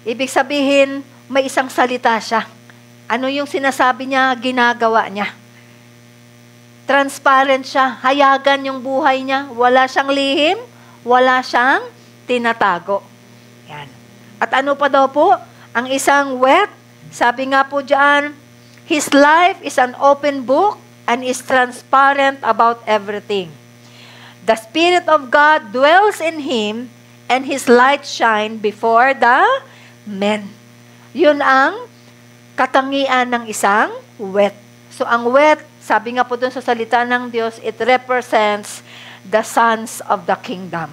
Ibig sabihin, may isang salita siya. Ano yung sinasabi niya, ginagawa niya. Transparent siya. Hayagan yung buhay niya. Wala siyang lihim. Wala siyang tinatago. Yan. At ano pa daw po? Ang isang wet, sabi nga po diyan, his life is an open book and is transparent about everything. The Spirit of God dwells in him and his light shine before the men. Yun ang katangian ng isang wet. So ang wet, sabi nga po dun sa salita ng Diyos, it represents the sons of the kingdom.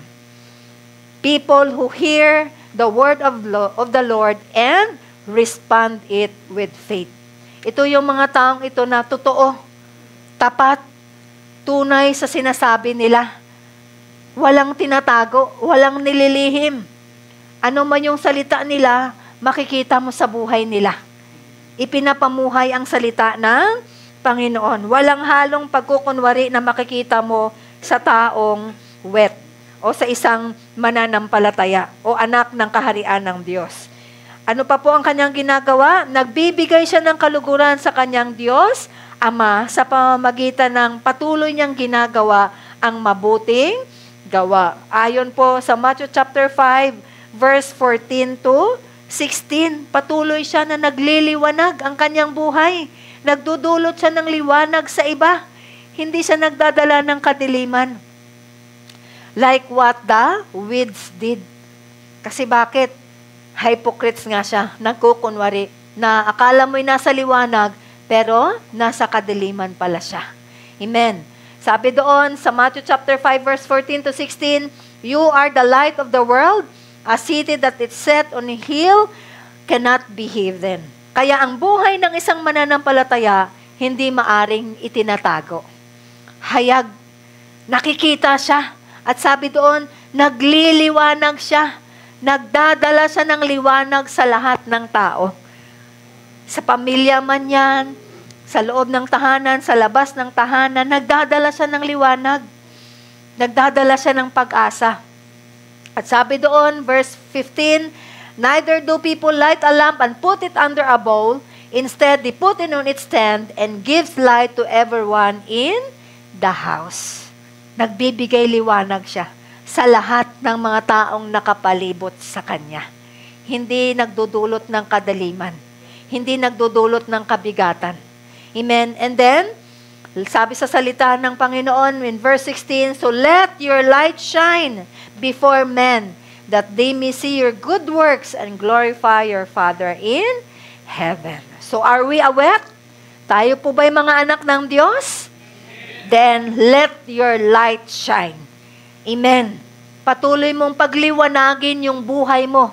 People who hear the word of the Lord and respond it with faith. Ito yung mga taong ito na totoo, tapat, tunay sa sinasabi nila. Walang tinatago, walang nililihim. Ano man yung salita nila, makikita mo sa buhay nila. Ipinapamuhay ang salita ng Panginoon. Walang halong pagkukunwari na makikita mo sa taong wet o sa isang mananampalataya o anak ng kaharian ng Diyos. Ano pa po ang kanyang ginagawa? Nagbibigay siya ng kaluguran sa kanyang Diyos, Ama, sa pamamagitan ng patuloy niyang ginagawa ang mabuting gawa. Ayon po sa Matthew chapter 5, verse 14 to 16, patuloy siya na nagliliwanag ang kanyang buhay. Nagdudulot siya ng liwanag sa iba. Hindi siya nagdadala ng kadiliman. Like what the weeds did. Kasi bakit? Hypocrites nga siya, nagkukunwari, na akala mo'y nasa liwanag, pero nasa kadiliman pala siya. Amen. Sabi doon sa Matthew chapter 5 verse 14 to 16, you are the light of the world. A city that is set on a hill cannot be hidden. Kaya ang buhay ng isang mananampalataya, hindi maaring itinatago. Hayag, nakikita siya. At sabi doon, nagliliwanag siya. Nagdadala siya ng liwanag sa lahat ng tao. Sa pamilya man yan, sa loob ng tahanan, sa labas ng tahanan, nagdadala siya ng liwanag. Nagdadala siya ng pag-asa. At sabi doon, verse 15, neither do people light a lamp and put it under a bowl. Instead, they put it on its stand and gives light to everyone in the house. Nagbibigay liwanag siya sa lahat ng mga taong nakapalibot sa kanya. Hindi nagdudulot ng kadaliman. Hindi nagdudulot ng kabigatan. Amen. And then, sabi sa salita ng Panginoon in verse 16, so let your light shine before men, that they may see your good works and glorify your Father in heaven. So are we awake? Tayo po ba'y mga anak ng Diyos? Then let your light shine. Amen. Patuloy mong pagliwanagin yung buhay mo.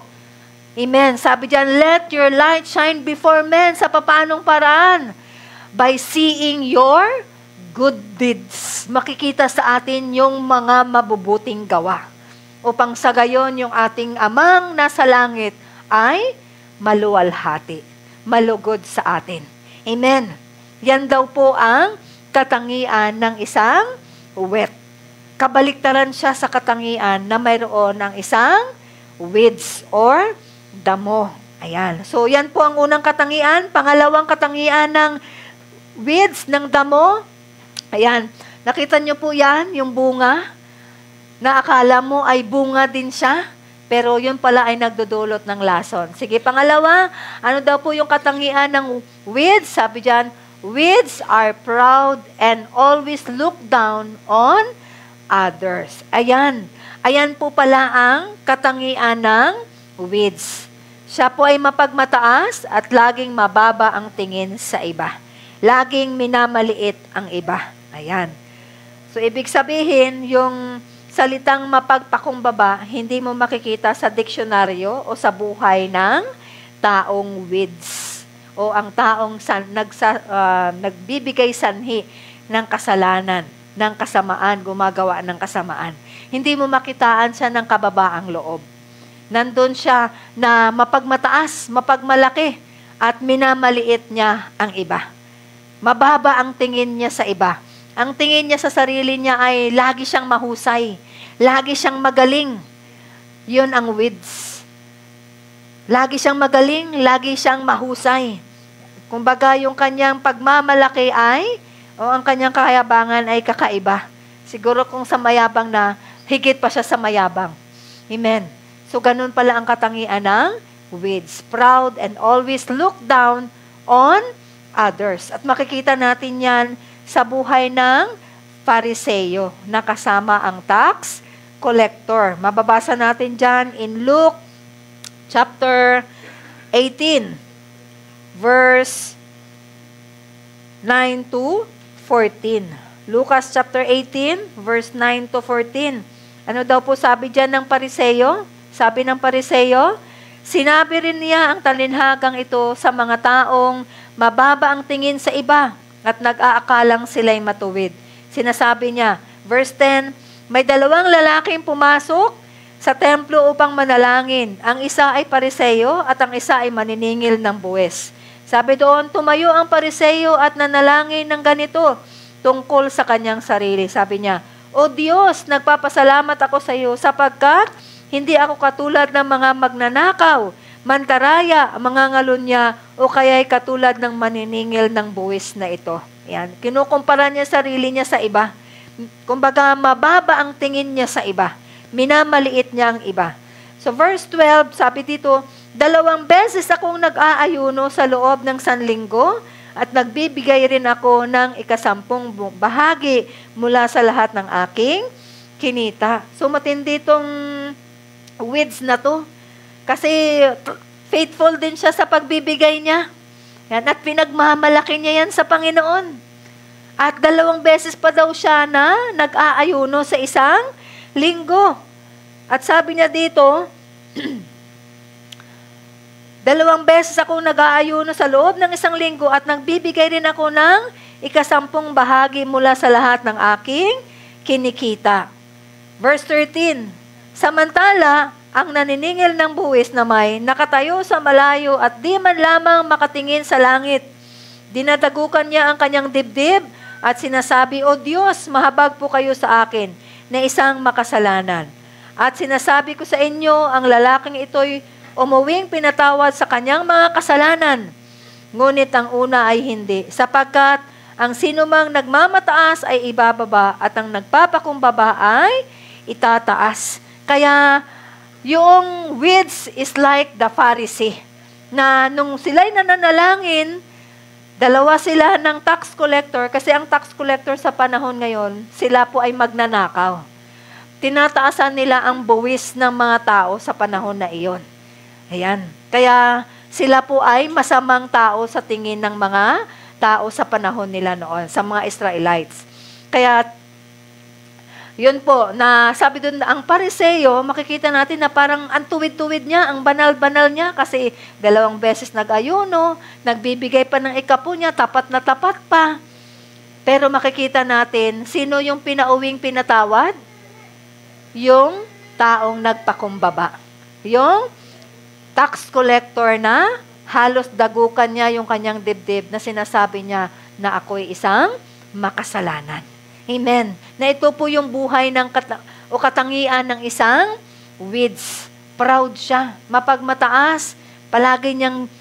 Amen. Sabi diyan, let your light shine before men. Sa paanong paraan? By seeing your good deeds. Makikita sa atin yung mga mabubuting gawa. Upang sa gayon yung ating amang nasa langit ay maluwalhati, malugod sa atin. Amen. Yan daw po ang katangian ng isang wet. Kabaliktaran siya sa katangian na mayroon ng isang weeds or damo. Ayan. So, yan po ang unang katangian. Pangalawang katangian ng weeds, ng damo. Ayan. Nakita niyo po yan, yung bunga, na akala mo ay bunga din siya, pero yun pala ay nagdudulot ng lason. Sige, pangalawa, ano daw po yung katangian ng weeds? Sabi diyan, weeds are proud and always look down on others. Ayan. Ayan po pala ang katangian ng weeds. Siya po ay mapagmataas at laging mababa ang tingin sa iba. Laging minamaliit ang iba. Ayan. So, ibig sabihin, yung salitang mapagpakumbaba, hindi mo makikita sa diksyonaryo o sa buhay ng taong weeds o ang taong nagbibigay sanhi ng kasalanan, ng kasamaan, gumagawa ng kasamaan. Hindi mo makitaan siya ng kababaang loob. Nandun siya na mapagmataas, mapagmalaki, at minamaliit niya ang iba. Mababa ang tingin niya sa iba. Ang tingin niya sa sarili niya ay lagi siyang mahusay. Lagi siyang magaling. Yun ang weeds. Lagi siyang magaling, lagi siyang mahusay. Kumbaga, yung kanyang pagmamalaki ay, o ang kanyang kayabangan ay kakaiba. Siguro kung sa mayabang na, higit pa siya sa mayabang. Amen. So, ganun pala ang katangian ng weeds. Proud and always look down on others. At makikita natin yan sa buhay ng Pariseo na kasama ang tax collector. Mababasa natin dyan in Luke chapter 18, verse 9 to 14. Lucas chapter 18, verse 9 to 14. Ano daw po sabi dyan ng Pariseo? Sabi ng Pariseo, sinabi rin niya ang talinhagang ito sa mga taong mababa ang tingin sa iba at nag-aakalang sila'y matuwid. Sinasabi niya, verse 10, may dalawang lalaking pumasok sa templo upang manalangin. Ang isa ay Pariseo at ang isa ay maniningil ng buwes. Sabi doon, tumayo ang Pariseo at nanalangin ng ganito tungkol sa kanyang sarili. Sabi niya, O Diyos, nagpapasalamat ako sa iyo sapagkat hindi ako katulad ng mga magnanakaw, mantaraya, mga ngalunya, o kaya'y katulad ng maniningil ng buwis na ito. Yan. Kinukumpara niya sarili niya sa iba. Kumbaga, mababa ang tingin niya sa iba. Minamaliit niya ang iba. So verse 12, sabi dito, 2 beses akong nag-aayuno sa loob ng 1 linggo at nagbibigay rin ako ng 10 bahagi mula sa lahat ng aking kinita. So matindi itong weeds na to. Kasi faithful din siya sa pagbibigay niya. Yan, at pinagmamalaki niya yan sa Panginoon. At 2 beses pa daw siya na nag-aayuno sa 1 linggo. At sabi niya dito, 2 beses akong nag-aayuno sa loob ng 1 linggo at nagbibigay rin ako ng 10 bahagi mula sa lahat ng aking kinikita. Verse 13, Samantala, ang naniningil ng buwis na may nakatayo sa malayo at di man lamang makatingin sa langit. Dinadagukan niya ang kanyang dibdib at sinasabi, O Diyos, mahabag po kayo sa akin na isang makasalanan. At sinasabi ko sa inyo, ang lalaking ito'y umuwing pinatawad sa kanyang mga kasalanan. Ngunit ang una ay hindi, sapagkat ang sinumang nagmamataas ay ibababa at ang nagpapakumbaba ay itataas. Kaya yung weeds is like the Pharisee, na nung sila'y nananalangin, 2 sila ng tax collector, kasi ang tax collector sa panahon ngayon, sila po ay magnanakaw. Tinataasan nila ang buwis ng mga tao sa panahon na iyon. Ayan. Kaya sila po ay masamang tao sa tingin ng mga tao sa panahon nila noon, sa mga Israelites. Kaya yun po, na sabi doon, ang Pariseo, makikita natin na parang ang tuwid-tuwid niya, ang banal-banal niya, kasi 2 beses nag-ayuno, nagbibigay pa ng 10 niya, tapat na tapat pa. Pero makikita natin, sino yung pinauwing pinatawad? Yung taong nagpakumbaba. Yung tax collector na halos dagukan niya yung kanyang dibdib na sinasabi niya na ako'y isang makasalanan. Amen. Na ito po yung buhay ng katangian ng isang weeds. Proud siya, mapagmataas, palaging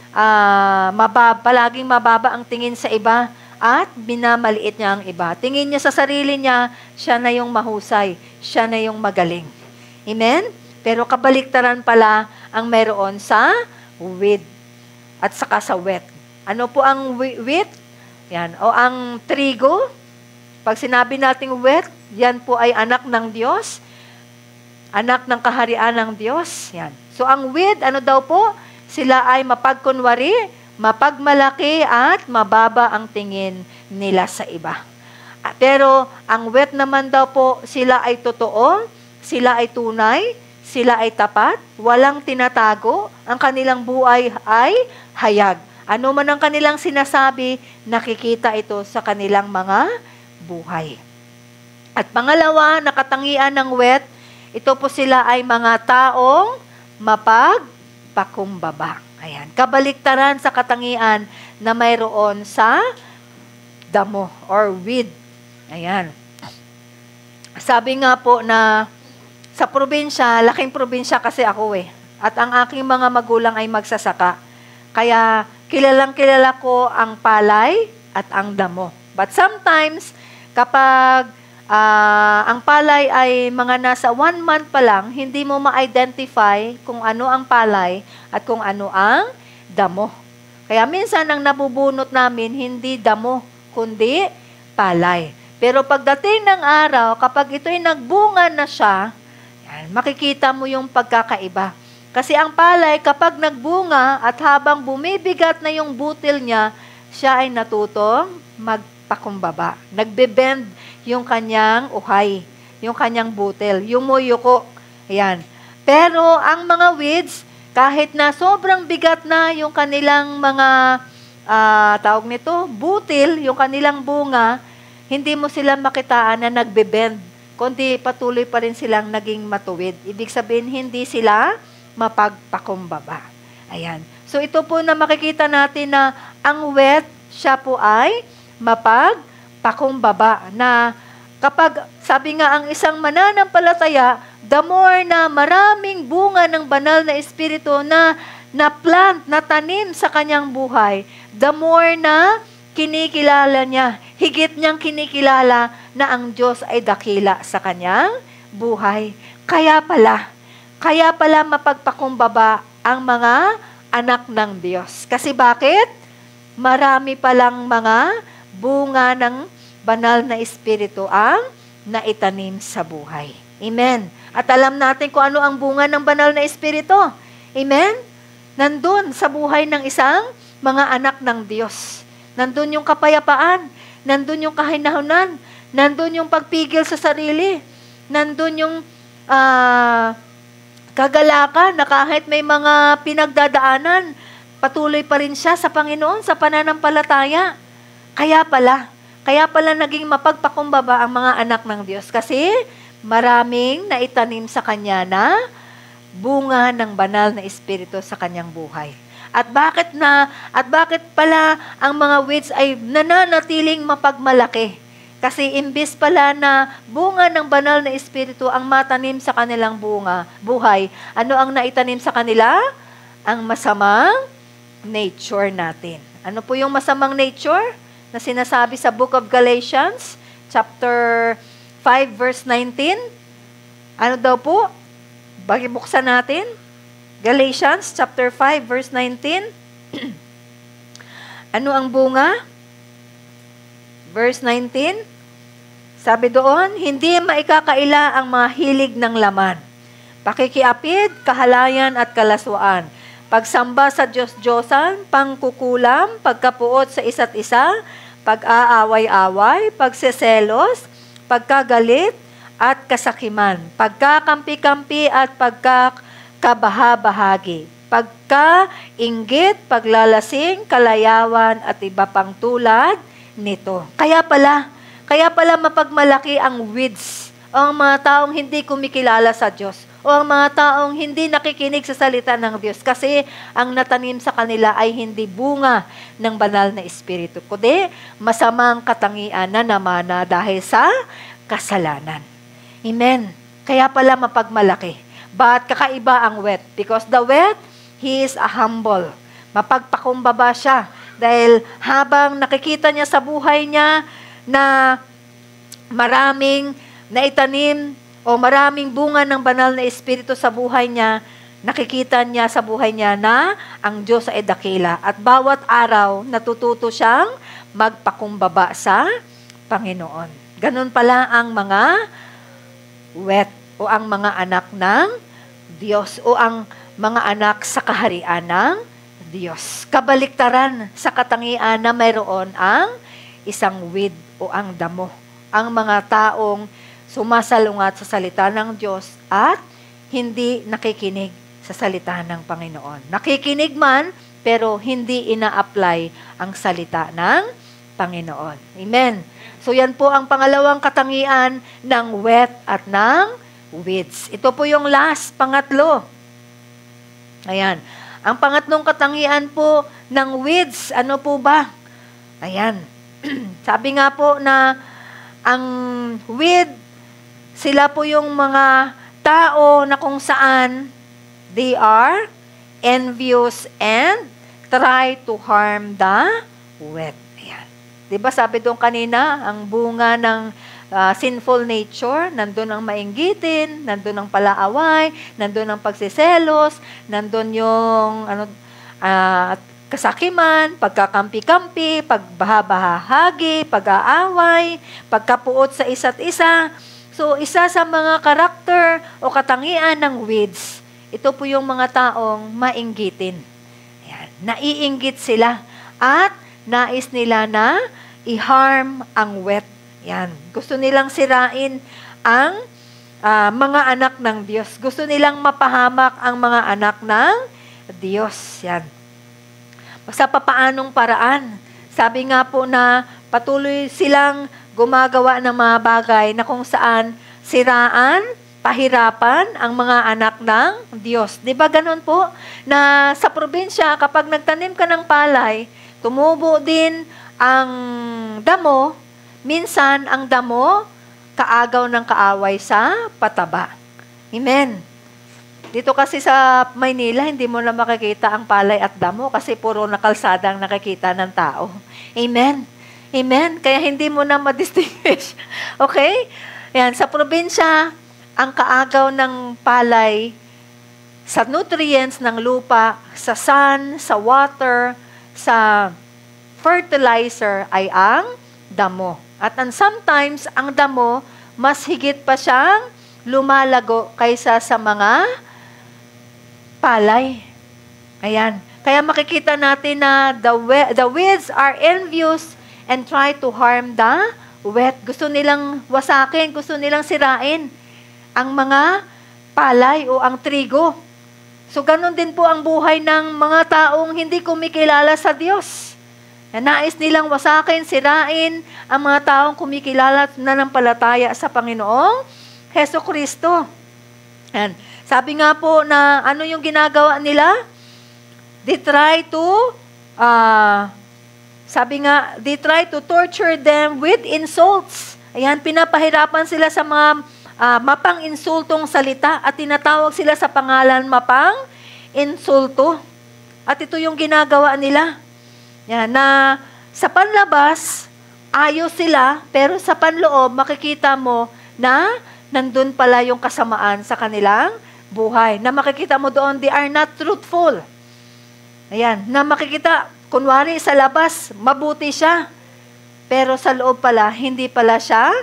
mababa ang tingin sa iba at binamaliit niya ang iba. Tingin niya sa sarili niya, siya na yung mahusay, siya na yung magaling. Amen? Pero kabaliktaran pala ang meron sa wheat at saka sa wheat. Ano po ang wheat? Yan. O ang trigo? Pag sinabi nating wheat, yan po ay anak ng Diyos. Anak ng kaharian ng Diyos. Yan. So ang wheat, ano daw po? Sila ay mapagkunwari, mapagmalaki at mababa ang tingin nila sa iba. Pero ang wheat naman daw po, sila ay totoo, sila ay tunay, sila ay tapat, walang tinatago, ang kanilang buhay ay hayag. Ano man ang kanilang sinasabi, nakikita ito sa kanilang mga buhay. At pangalawa, nakatangian ng wheat, ito po sila ay mga taong mapagpakumbaba. Ayan. Kabaliktaran sa katangian na mayroon sa damo or weed. Ayan. Sabi nga po na sa probinsya, laking probinsya kasi ako at ang aking mga magulang ay magsasaka. Kaya kilalang-kilala ko ang palay at ang damo. But sometimes, kapag ang palay ay mga nasa 1 month pa lang, hindi mo ma-identify kung ano ang palay at kung ano ang damo. Kaya minsan ang nabubunot namin, hindi damo, kundi palay. Pero pagdating ng araw, kapag ito'y nagbunga na siya, yan, makikita mo yung pagkakaiba. Kasi ang palay, kapag nagbunga at habang bumibigat na yung butil niya, siya ay natutong magpakumbaba. Nagbe-bend yung kanyang uhay, yung kanyang butil, yumuyuko. Ayan. Pero ang mga weeds, kahit na sobrang bigat na yung kanilang mga, tawag nito, butil, yung kanilang bunga, hindi mo sila makitaan na nagbe-bend, kundi patuloy pa rin silang naging matuwid. Ibig sabihin, hindi sila mapagpakumbaba. Ayan. So ito po na makikita natin na ang wet, siya po ay mapagpakumbaba. Na kapag, sabi nga, ang isang mananampalataya, the more na maraming bunga ng banal na Espiritu na plant, na tanim sa kanyang buhay, the more na kinikilala niya, higit niyang kinikilala na ang Diyos ay dakila sa kanyang buhay. Kaya pala mapagpakumbaba ang mga anak ng Diyos. Kasi bakit? Marami palang mga bunga ng banal na Espiritu ang naitanim sa buhay. Amen. At alam natin kung ano ang bunga ng banal na Espiritu. Amen? Nandun sa buhay ng isang mga anak ng Diyos. Nandun yung kapayapaan. Nandun yung kahinahunan. Nandun yung pagpigil sa sarili. Nandun yung kagalakan na kahit may mga pinagdadaanan, patuloy pa rin siya sa Panginoon, sa pananampalataya. Kaya pala naging mapagpakumbaba ang mga anak ng Diyos. Kasi maraming naitanim sa kanya na bunga ng banal na Espiritu sa kanyang buhay. At bakit pala ang mga weeds ay nananatiling mapagmalaki? Kasi imbis pala na bunga ng banal na Espiritu ang matanim sa kanilang buhay, ano ang naitanim sa kanila? Ang masamang nature natin. Ano po yung masamang nature na sinasabi sa Book of Galatians, chapter 5, verse 19? Ano daw po? Buksan natin. Galatians chapter 5 verse 19. Ano ang bunga? Verse 19. Sabi doon, hindi maikakaila ang mga hilig ng laman. Pakikiapid, kahalayan at kalaswaan. Pagsamba sa Diyos-Diyosan, pangkukulam, pagkapuot sa isa't isa, pag-aaway-away, pagseselos, pagkagalit, at kasakiman, pagkakampi-kampi at pagkakabaha-bahagi, pagkainggit, paglalasing, kalayawan at iba pang tulad nito. Kaya pala mapagmalaki ang weeds o ang mga taong hindi kumikilala sa Diyos o ang mga taong hindi nakikinig sa salita ng Diyos kasi ang natanim sa kanila ay hindi bunga ng banal na Espiritu, kundi masamang katangian na namana dahil sa kasalanan. Amen. Kaya pala mapagmalaki. But kakaiba ang wet? Because the wet, he is a humble. Mapagpakumbaba siya. Dahil habang nakikita niya sa buhay niya na maraming naitanim o maraming bunga ng banal na Espiritu sa buhay niya, nakikita niya sa buhay niya na ang Diyos ay dakila. At bawat araw, natututo siyang magpakumbaba sa Panginoon. Ganun pala ang mga wet o ang mga anak ng Diyos o ang mga anak sa kaharian ng Diyos. Kabaliktaran sa katangian na mayroon ang isang weed o ang damo. Ang mga taong sumasalungat sa salita ng Diyos at hindi nakikinig sa salita ng Panginoon. Nakikinig man, pero hindi ina-apply ang salita ng Panginoon. Amen. So yan po ang pangalawang katangian ng wet at ng weeds. Ito po yung pangatlo. Ayan. Ang pangatlong katangian po ng weeds, ano po ba? Ayan. Sabi nga po na ang weed, sila po yung mga tao na kung saan they are envious and try to harm the wet. Diba sabi doon kanina, ang bunga ng sinful nature, nandun ang mainggitin, nandun ang palaaway, nandun ang pagsiselos, nandun yung kasakiman, pagkakampi-kampi, pagbaha-bahahagi, pag-aaway, pagkapuot sa isa't isa. So, isa sa mga karakter o katangian ng weeds, ito po yung mga taong mainggitin. Ayan. Naiinggit sila at nais nila na i-harm ang wet. Yan. Gusto nilang sirain ang mga anak ng Diyos. Gusto nilang mapahamak ang mga anak ng Diyos. Yan. Sa papaanong paraan. Sabi nga po na patuloy silang gumagawa ng mga bagay na kung saan siraan pahirapan ang mga anak ng Diyos. Di ba ganun po? Na sa probinsya, kapag nagtanim ka ng palay, tumubo din ang damo, minsan ang damo, kaagaw ng kaaway sa pataba. Amen. Dito kasi sa Maynila, hindi mo na makikita ang palay at damo kasi puro na kalsada ang nakikita ng tao. Amen. Amen. Kaya hindi mo na ma-distinguish. Okay? Yan, sa probinsya, ang kaagaw ng palay sa nutrients ng lupa, sa sun, sa water, sa fertilizer ay ang damo. At sometimes, ang damo, mas higit pa siyang lumalago kaysa sa mga palay. Ayan. Kaya makikita natin na the weeds are envious and try to harm the wheat. Gusto nilang wasakin, gusto nilang sirain ang mga palay o ang trigo. So, ganun din po ang buhay ng mga taong hindi kumikilala sa Diyos. Nais nilang wasakin, sirain ang mga taong kumikilala na ng palataya sa Panginoong Hesukristo. Sabi nga po na ano yung ginagawa nila? They try to torture them with insults. Ayan, pinapahirapan sila sa mga mapang-insultong salita at tinatawag sila sa pangalan mapang-insulto. At ito yung ginagawa nila. Yan, na sa panlabas, ayos sila, pero sa panloob, makikita mo na nandun pala yung kasamaan sa kanilang buhay. Na makikita mo doon, they are not truthful. Ayan, na makikita, kunwari sa labas, mabuti siya. Pero sa loob pala, hindi pala siya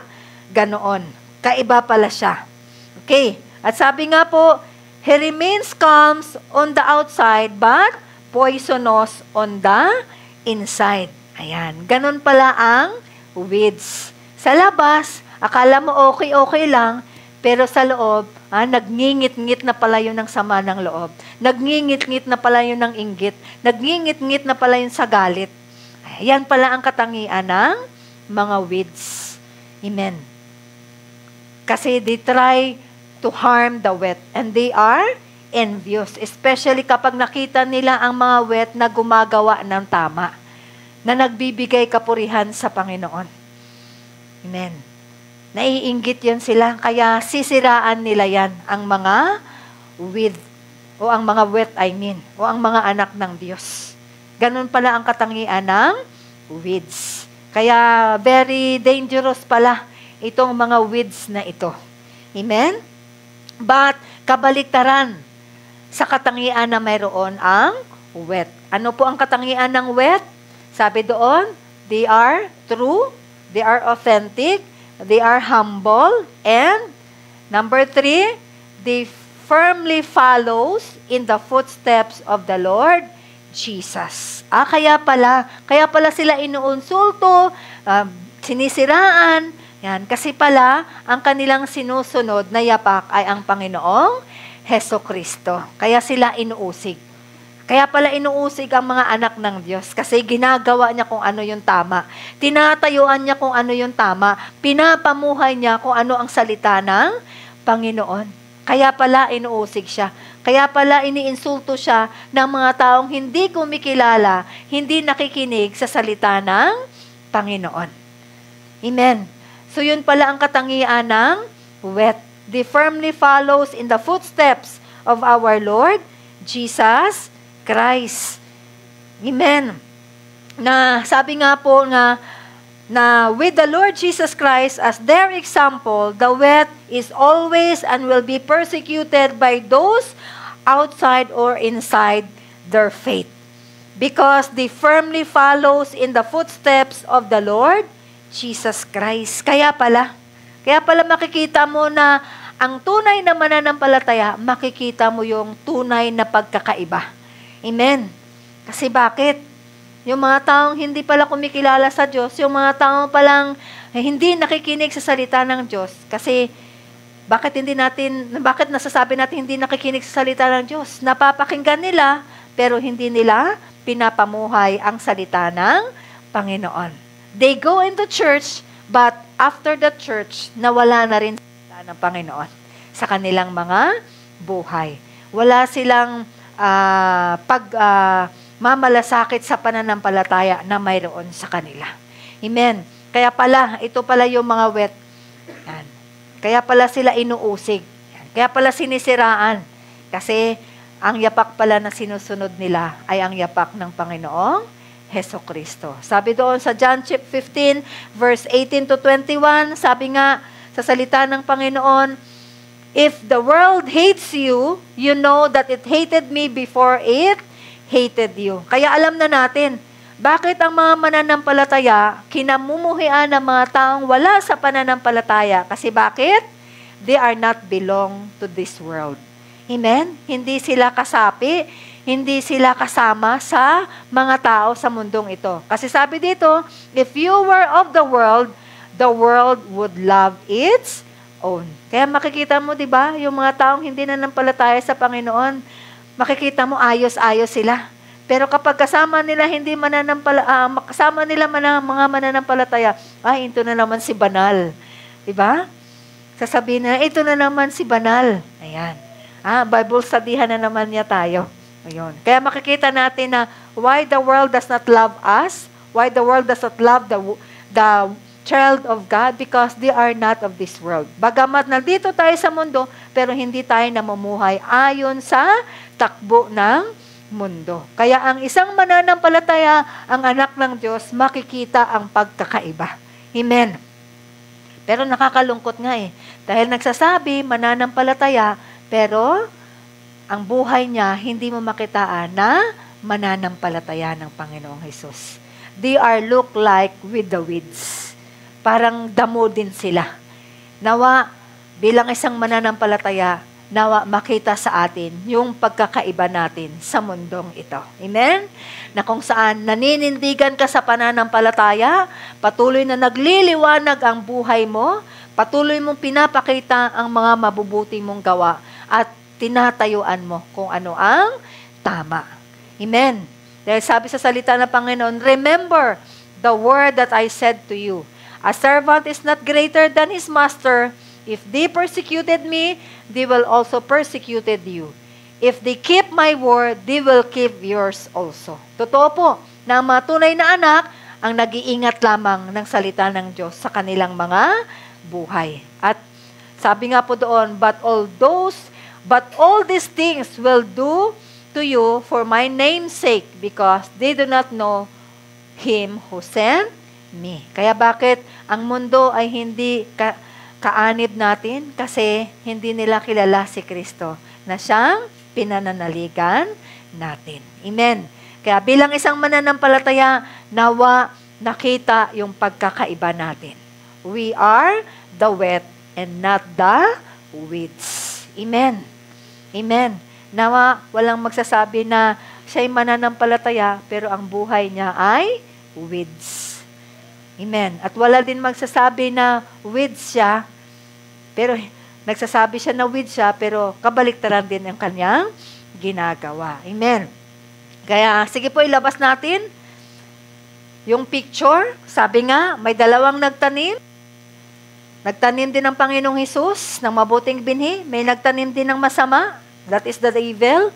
ganoon. Kaiba pala siya. Okay, at sabi nga po, he remains calm on the outside, but poisonous on the inside. Ayan. Ganon pala ang weeds. Sa labas, akala mo okay lang, pero sa loob, nagngingit-ngit na pala yun ng sama ng loob. Nagngingit-ngit na pala yun ng inggit. Nagngingit-ngit na pala yun sa galit. Ayan pala ang katangian ng mga weeds. Amen. Kasi they try to harm the wheat and they are envious, especially kapag nakita nila ang mga wet na gumagawa ng tama, na nagbibigay kapurihan sa Panginoon. Amen. Naiinggit yan sila, kaya sisiraan nila yan, ang mga o ang mga wet, o ang mga anak ng Diyos. Ganun pala ang katangian ng weeds. Kaya very dangerous pala itong mga weeds na ito. Amen? But kabaliktaran, sa katangian na mayroon ang wet. Ano po ang katangian ng wet? Sabi doon, they are true, they are authentic, they are humble, and number 3, they firmly follows in the footsteps of the Lord Jesus. Kaya pala sila inuunsulto, sinisiraan, yan, kasi pala ang kanilang sinusunod na yapak ay ang Panginoong Hesukristo. Kaya sila inuusig. Kaya pala inuusig ang mga anak ng Diyos kasi ginagawa niya kung ano yung tama. Tinatayuan niya kung ano yung tama. Pinapamuhay niya kung ano ang salita ng Panginoon. Kaya pala inuusig siya. Kaya pala iniinsulto siya ng mga taong hindi kumikilala, hindi nakikinig sa salita ng Panginoon. Amen. So yun pala ang katangian ng wet. They firmly follows in the footsteps of our Lord Jesus Christ. Amen. Na sabi nga po na with the Lord Jesus Christ as their example, the wet is always and will be persecuted by those outside or inside their faith. Because they firmly follows in the footsteps of the Lord Jesus Christ. Kaya pala makikita mo na ang tunay na mananampalataya, makikita mo yung tunay na pagkakaiba. Amen. Kasi bakit? Yung mga taong hindi pala kumikilala sa Diyos, yung mga taong palang hindi nakikinig sa salita ng Diyos. Kasi bakit nasasabi natin hindi nakikinig sa salita ng Diyos? Napapakinggan nila, pero hindi nila pinapamuhay ang salita ng Panginoon. They go into church, but after the church, nawala na rin ng Panginoon. sa kanilang mga buhay. Wala silang mamalasakit sa pananampalataya na mayroon sa kanila. Amen. Kaya pala, ito pala yung mga wet. Yan. Kaya pala sila inuusig. Yan. Kaya pala sinisiraan. Kasi ang yapak pala na sinusunod nila ay ang yapak ng Panginoong Hesukristo. Sabi doon sa John 15, verse 18 to 21, sabi nga sa salita ng Panginoon, if the world hates you, you know that it hated me before it hated you. Kaya alam na natin, bakit ang mga mananampalataya kinamumuhian ng mga taong wala sa pananampalataya? Kasi bakit? They are not belong to this world. Amen? Hindi sila kasapi, hindi sila kasama sa mga tao sa mundong ito. Kasi sabi dito, if you were of the world would love its own. Kaya makikita mo, di ba, yung mga taong hindi na nampalataya sa Panginoon, makikita mo ayos-ayos sila. Pero kapag kasama nila kasama nila mga mananampalataya, ito na naman si banal. Di ba? Sasabihin na, ito na naman si banal. Ayan. Bible studyhan na naman niya tayo. Ayun. Kaya makikita natin na why the world does not love us, why the world does not love the child of God, because they are not of this world. Bagamat nandito tayo sa mundo, pero hindi tayo namumuhay ayon sa takbo ng mundo. Kaya ang isang mananampalataya, ang anak ng Diyos, makikita ang pagkakaiba. Amen. Pero nakakalungkot nga dahil nagsasabi, mananampalataya, pero ang buhay niya, hindi mo makitaan na mananampalataya ng Panginoong Jesus. They are look like with the weeds. Parang damo din sila. Nawa, bilang isang mananampalataya, nawa makita sa atin yung pagkakaiba natin sa mundong ito. Amen? Na kung saan naninindigan ka sa pananampalataya, patuloy na nagliliwanag ang buhay mo, patuloy mong pinapakita ang mga mabubuti mong gawa, at tinatayuan mo kung ano ang tama. Amen? Dahil sabi sa salita ng Panginoon, remember the word that I said to you. A servant is not greater than his master. If they persecuted me, they will also persecuted you. If they keep my word, they will keep yours also. Totoo po, na ang mga tunay na anak ang nag-iingat lamang ng salita ng Diyos sa kanilang mga buhay. At sabi nga po doon, but all these things will do to you for my name's sake, because they do not know him who sent me. Kaya bakit ang mundo ay hindi kaanib natin? Kasi hindi nila kilala si Kristo na siyang pinananaligan natin. Amen. Kaya bilang isang mananampalataya, nawa nakita yung pagkakaiba natin. We are the wet and not the weeds. Amen. Amen. Nawa walang magsasabi na siya'y mananampalataya pero ang buhay niya ay weeds. Amen. At wala din magsasabi na weeds siya, pero nagsasabi siya na weeds siya, pero kabaliktaran din ang kanyang ginagawa. Amen. Kaya, sige po, ilabas natin yung picture. Sabi nga, may dalawang nagtanim. Nagtanim din ng Panginoong Hesus ng mabuting binhi. May nagtanim din ng masama. That is the evil.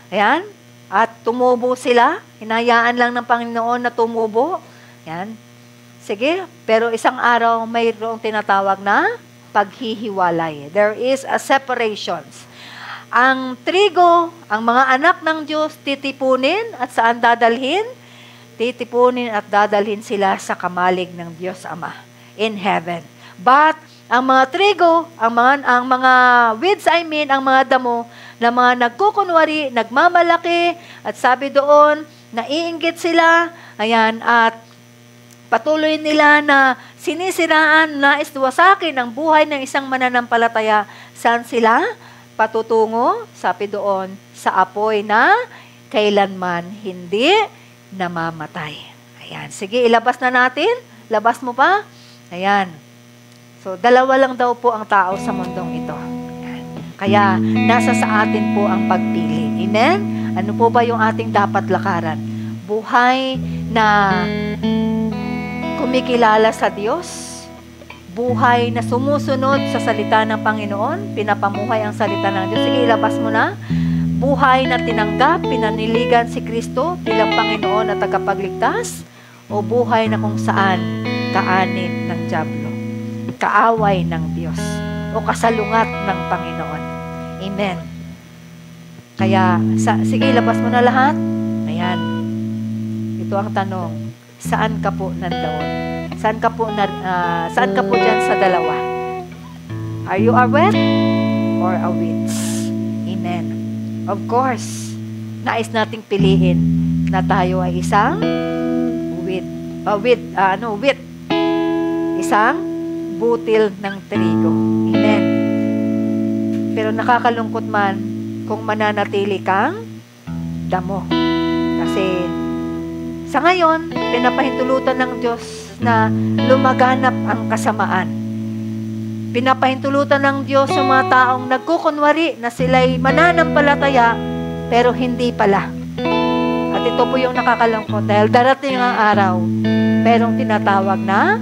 Ayan. At tumubo sila. Hinayaan lang ng Panginoon na tumubo. Ayan. Sige, pero isang araw mayroong tinatawag na paghihiwalay. There is a separations. Ang trigo, ang mga anak ng Diyos, titipunin at saan dadalhin? Titipunin at dadalhin sila sa kamalig ng Diyos Ama in heaven. But ang mga trigo, ang mga weeds, ang mga damo, na mga nagkukunwari, nagmamalaki, at sabi doon, naiinggit sila, ayan, at patuloy nila na sinisiraan, nais wasakin ang buhay ng isang mananampalataya. Saan sila patutungo? Sabi doon, sa apoy na kailanman hindi namamatay. Ayan. Sige, ilabas na natin. Labas mo pa. Ayan. So, dalawa lang daw po ang tao sa mundong ito. Ayan. Kaya, nasa sa atin po ang pagpili. Amen? Ano po ba yung ating dapat lakaran? Buhay na kumikilala sa Diyos, buhay na sumusunod sa salita ng Panginoon, pinapamuhay ang salita ng Diyos. Sige, ilabas mo na. Buhay na tinanggap, pinaniligan si Kristo bilang Panginoon at tagapagligtas, o buhay na kung saan kaanib ng dyablo, kaaway ng Diyos, o kasalungat ng Panginoon. Amen. Kaya, sige, ilabas mo na lahat. Ayan. Ito ang tanong. Saan ka po nandoon? Saan ka po dyan sa dalawa? Are you a wet or a witch? Amen. Of course, nais nating piliin na tayo ay isang wit. Isang butil ng trigo. Amen. Pero nakakalungkot man kung mananatili kang damo. Kasi sa ngayon, pinapahintulutan ng Diyos na lumaganap ang kasamaan. Pinapahintulutan ng Diyos sa mga taong nagkukunwari na sila'y mananampalataya, pero hindi pala. At ito po yung nakakalungkot dahil darating ang araw, merong tinatawag na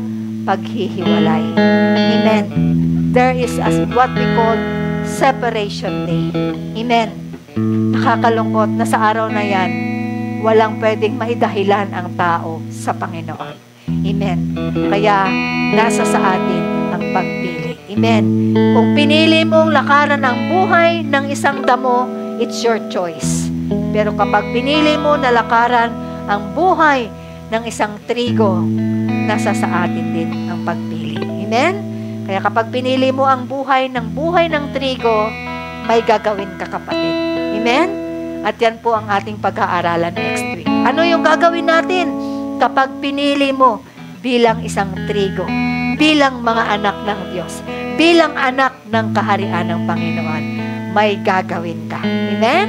paghihiwalay. Amen. There is what we call separation day. Amen. Nakakalungkot na sa araw na yan, walang pwedeng maidahilan ang tao sa Panginoon. Amen. Kaya, nasa sa atin ang pagpili. Amen. Kung pinili mong lakaran ang buhay ng isang damo, it's your choice. Pero kapag pinili mo na lakaran ang buhay ng isang trigo, nasa sa atin din ang pagpili. Amen? Kaya kapag pinili mo ang buhay ng trigo, may gagawin ka, kapatid. Amen? At yan po ang ating pag-aaralan next week. Ano yung gagawin natin kapag pinili mo bilang isang trigo, bilang mga anak ng Diyos, bilang anak ng kaharian ng Panginoon? May gagawin ka. Amen?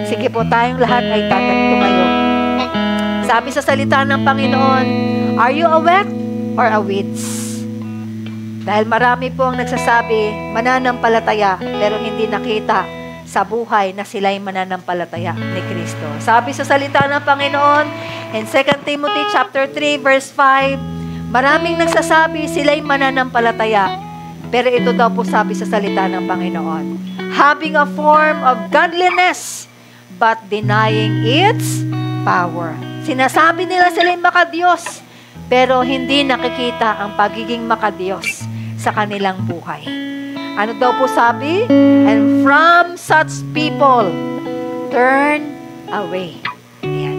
Sige po, tayong lahat ay tatanto ngayon. Sabi sa salita ng Panginoon, are you a wet or a witch? Dahil marami po ang nagsasabi, mananampalataya, pero hindi nakita sa buhay na sila'y mananampalataya ni Kristo. Sabi sa salita ng Panginoon, in 2 Timothy chapter 3, verse 5, maraming nagsasabi sila'y mananampalataya, pero ito daw po sabi sa salita ng Panginoon, having a form of godliness, but denying its power. Sinasabi nila sila'y makadiyos, pero hindi nakikita ang pagiging makadiyos sa kanilang buhay. Ano daw po sabi? And from such people, turn away. Ayan.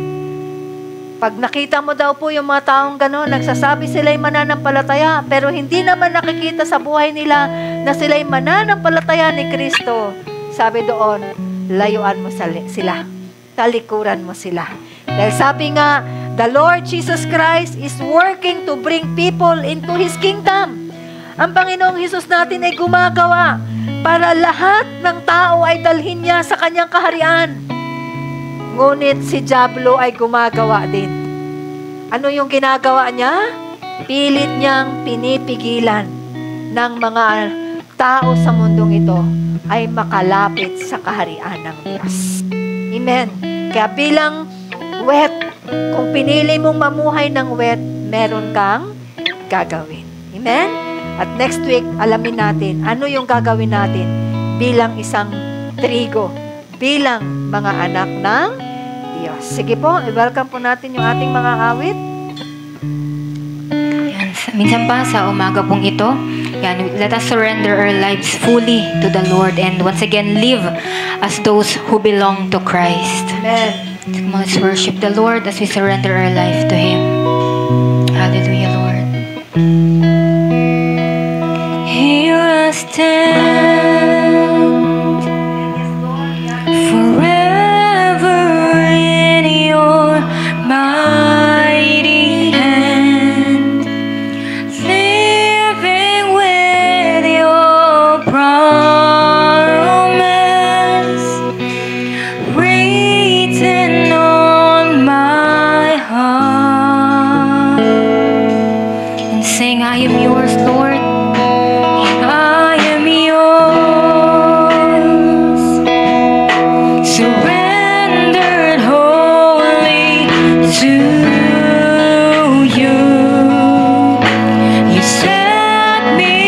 Pag nakita mo daw po yung mga taong gano'n, nagsasabi sila'y mananampalataya, pero hindi naman nakikita sa buhay nila na sila'y mananampalataya ni Kristo. Sabi doon, layuan mo sila. Talikuran mo sila. Dahil sabi nga, the Lord Jesus Christ is working to bring people into His kingdom. Ang Panginoong Hesus natin ay gumagawa para lahat ng tao ay dalhin niya sa kanyang kaharian. Ngunit si Diablo ay gumagawa din. Ano yung ginagawa niya? Pilit niyang pinipigilan ng mga tao sa mundong ito ay makalapit sa kaharian ng Diyos. Amen. Kaya bilang wet, kung pinili mong mamuhay ng wet, meron kang gagawin. Amen? At next week, alamin natin ano yung gagawin natin bilang isang trigo, bilang mga anak ng Diyos. Sige po, i-welcome po natin yung ating mga awit.
Yan, minsan pa sa umaga pong ito, yan, let us surrender our lives fully to the Lord and once again live as those who belong to Christ.
Amen.
Come on, let's worship the Lord as we surrender our life to Him. Hallelujah, Lord. Here I stand, forever in your mighty hand, living with your promise, written on my heart, and sing, I am yours, Lord. I am yours, surrendered wholly to you. You set me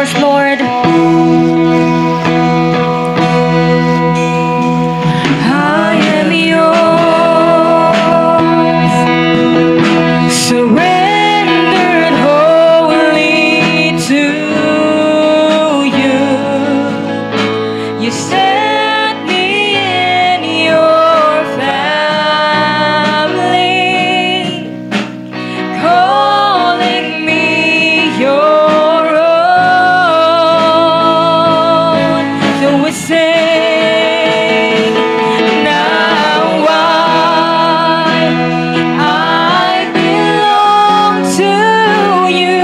yours, Lord. I am yours, surrendered wholly to you. You set me in your family, calling me your own. So we sing now, I belong to you.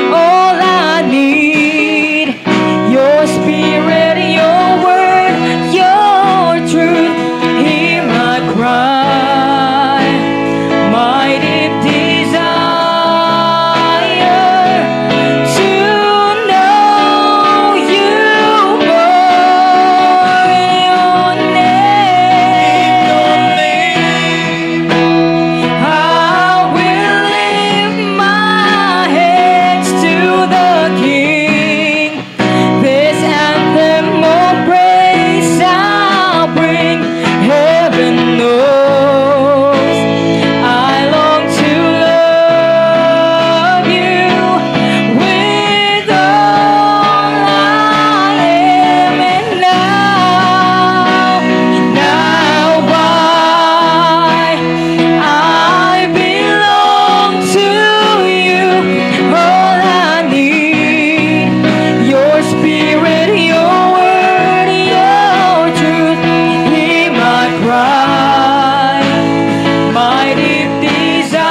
All I need, your spirit, your word, your truth. Hear my cry, my deep desire to know you more. Your name, I will lift my hands to the King. This anthem of praise I'll bring. Heaven knows I long to love you with all I am. And now I belong to you. All I need, your spirit, your word, your truth. Hear my cry, my deep desire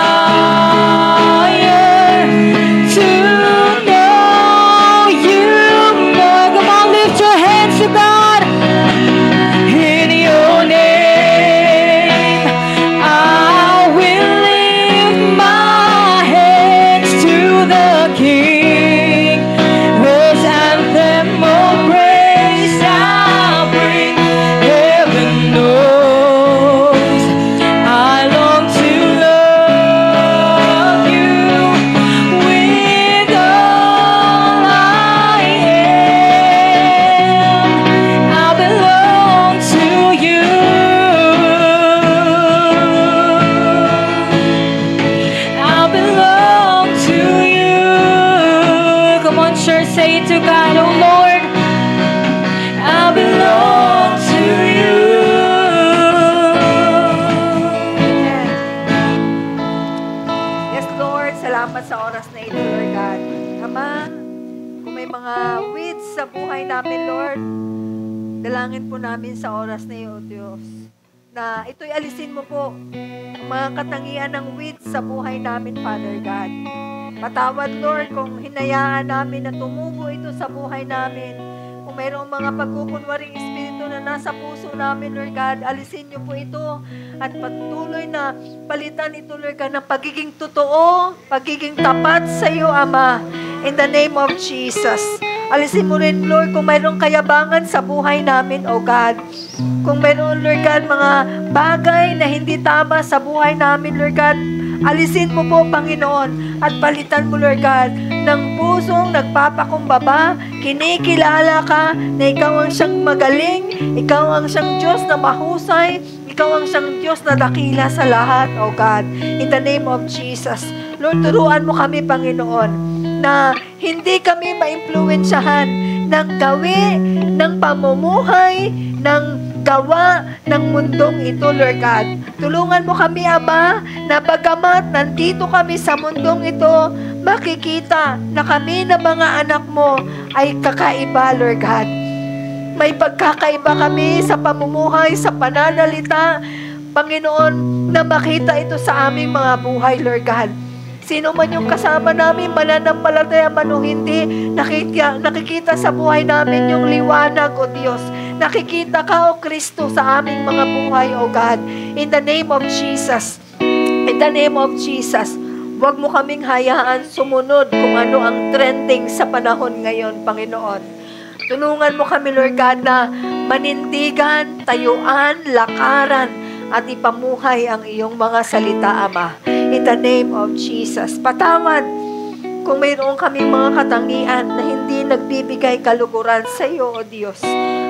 to know you more. Come on, lift your hands to God. In your name, I will lift my hands to the King. This anthem of praise I'll bring. Heaven knows I long to love you with all I am. I belong to you. I belong to you. Come on, church, say it to God. Oh Lord, I belong to you.
Yes, Lord. Salamat sa oras na ito, Lord God. Ama, kung may mga weeds sa buhay namin, Lord, dalangin po namin sa oras na iyo, Diyos, na ito'y alisin mo po ang mga katangian ng weeds sa buhay namin, Father God. Patawad, Lord, kung hinayaan namin na tumubo ito sa buhay namin. Kung mayroong mga pagkukunwaring espiritu na nasa puso namin, Lord God, alisin niyo po ito at patuloy na palitan ito, Lord God, ng pagiging totoo, pagiging tapat sa iyo, Ama. In the name of Jesus. Alisin mo rin, Lord, kung mayroong kayabangan sa buhay namin, O God. Kung mayroon, Lord God, mga bagay na hindi tama sa buhay namin, Lord God, alisin mo po, Panginoon, at palitan mo, Lord God, ng pusong nagpapakumbaba, kinikilala ka na ikaw ang siyang magaling, ikaw ang siyang Diyos na mahusay, ikaw ang siyang Diyos na dakila sa lahat, O God. In the name of Jesus. Lord, turuan mo kami, Panginoon, na hindi kami maimpluwensyahan ng gawi, ng pamumuhay, ng gawa ng mundong ito, Lord God. Tulungan mo kami, Ama, na bagamat nandito kami sa mundong ito, makikita na kami na mga anak mo ay kakaiba, Lord God. May pagkakaiba kami sa pamumuhay, sa pananalita, Panginoon, na makita ito sa aming mga buhay, Lord God. Sino man yung kasama namin, mananampalataya man o hindi, nakikita sa buhay namin yung liwanag, O Diyos. Nakikita ka, O Kristo, sa aming mga buhay, O God. In the name of Jesus. In the name of Jesus. Huwag mo kaming hayaan sumunod kung ano ang trending sa panahon ngayon, Panginoon. Tulungan mo kami, Lord God, na manindigan, tayuan, lakaran, at ipamuhay ang iyong mga salita, Ama. In the name of Jesus. Patawad Kung mayroon kaming mga katangian na hindi nagbibigay kaluguran sa iyo, O Diyos,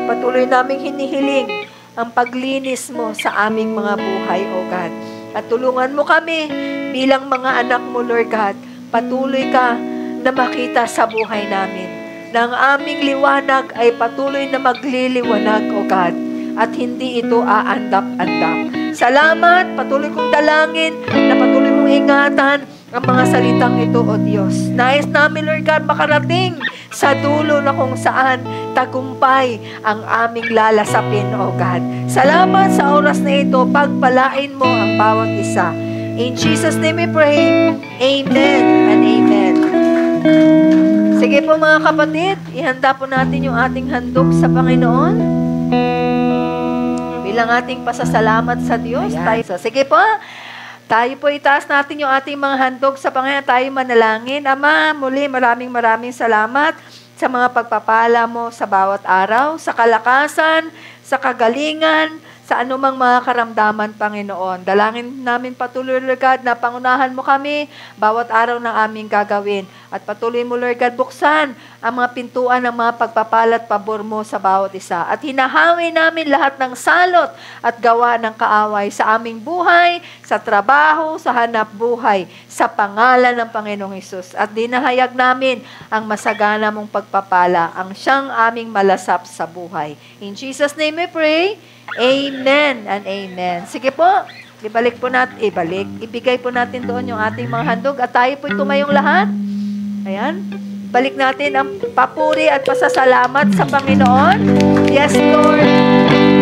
patuloy naming hinihiling ang paglinis mo sa aming mga buhay, O God. At tulungan mo kami bilang mga anak mo, Lord God. Patuloy ka na makita sa buhay namin. Na ang aming liwanag ay patuloy na magliliwanag, O God. At hindi ito aandap-andap. Salamat, patuloy kong dalangin na patuloy mong ingatan ang mga salitang ito, O Diyos. Nais namin, Lord God, makarating sa dulo na kung saan tagumpay ang aming lalasapin, O God. Salamat sa oras na ito. Pagpalain mo ang bawat isa. In Jesus' name we pray. Amen and amen. Sige po mga kapatid, ihanda po natin yung ating handog sa Panginoon. Bilang ating pasasalamat sa Diyos. Sige po. Tayo po itaas natin yung ating mga handog sa Panginoon. Tayo manalangin. Ama, muli maraming salamat sa mga pagpapala mo sa bawat araw, sa kalakasan, sa kagalingan, sa anumang mga karamdaman, Panginoon. Dalangin namin patuloy, Lord God, na pangunahan mo kami bawat araw ng aming gagawin. At patuloy mo, Lord God, buksan ang mga pintuan ng mga pagpapalat pabor mo sa bawat isa. At hinahawi namin lahat ng salot at gawa ng kaaway sa aming buhay, sa trabaho, sa hanap buhay, sa pangalan ng Panginoong Hesus. At dinahayag namin ang masagana mong pagpapala, ang siyang aming malasap sa buhay. In Jesus' name we pray. Amen and amen. Sige po, ibigay po natin doon yung ating mga handog at tayo po'y tumayong lahat. Ayan. Balik natin ang papuri at pasasalamat sa Panginoon. Yes, Lord.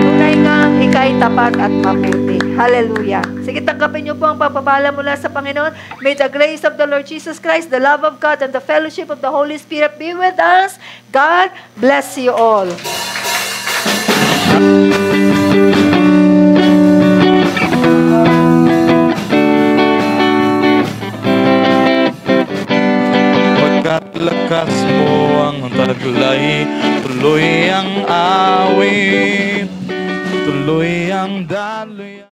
Tunay nga, ika'y tapat at mabuti. Hallelujah. Sige, tanggapin niyo po ang pagpapala mula sa Panginoon. May the grace of the Lord Jesus Christ, the love of God, and the fellowship of the Holy Spirit be with us. God bless you all.
Pagkat lakas mo ang taglay, tuloy ang awit, tuloy ang daloy.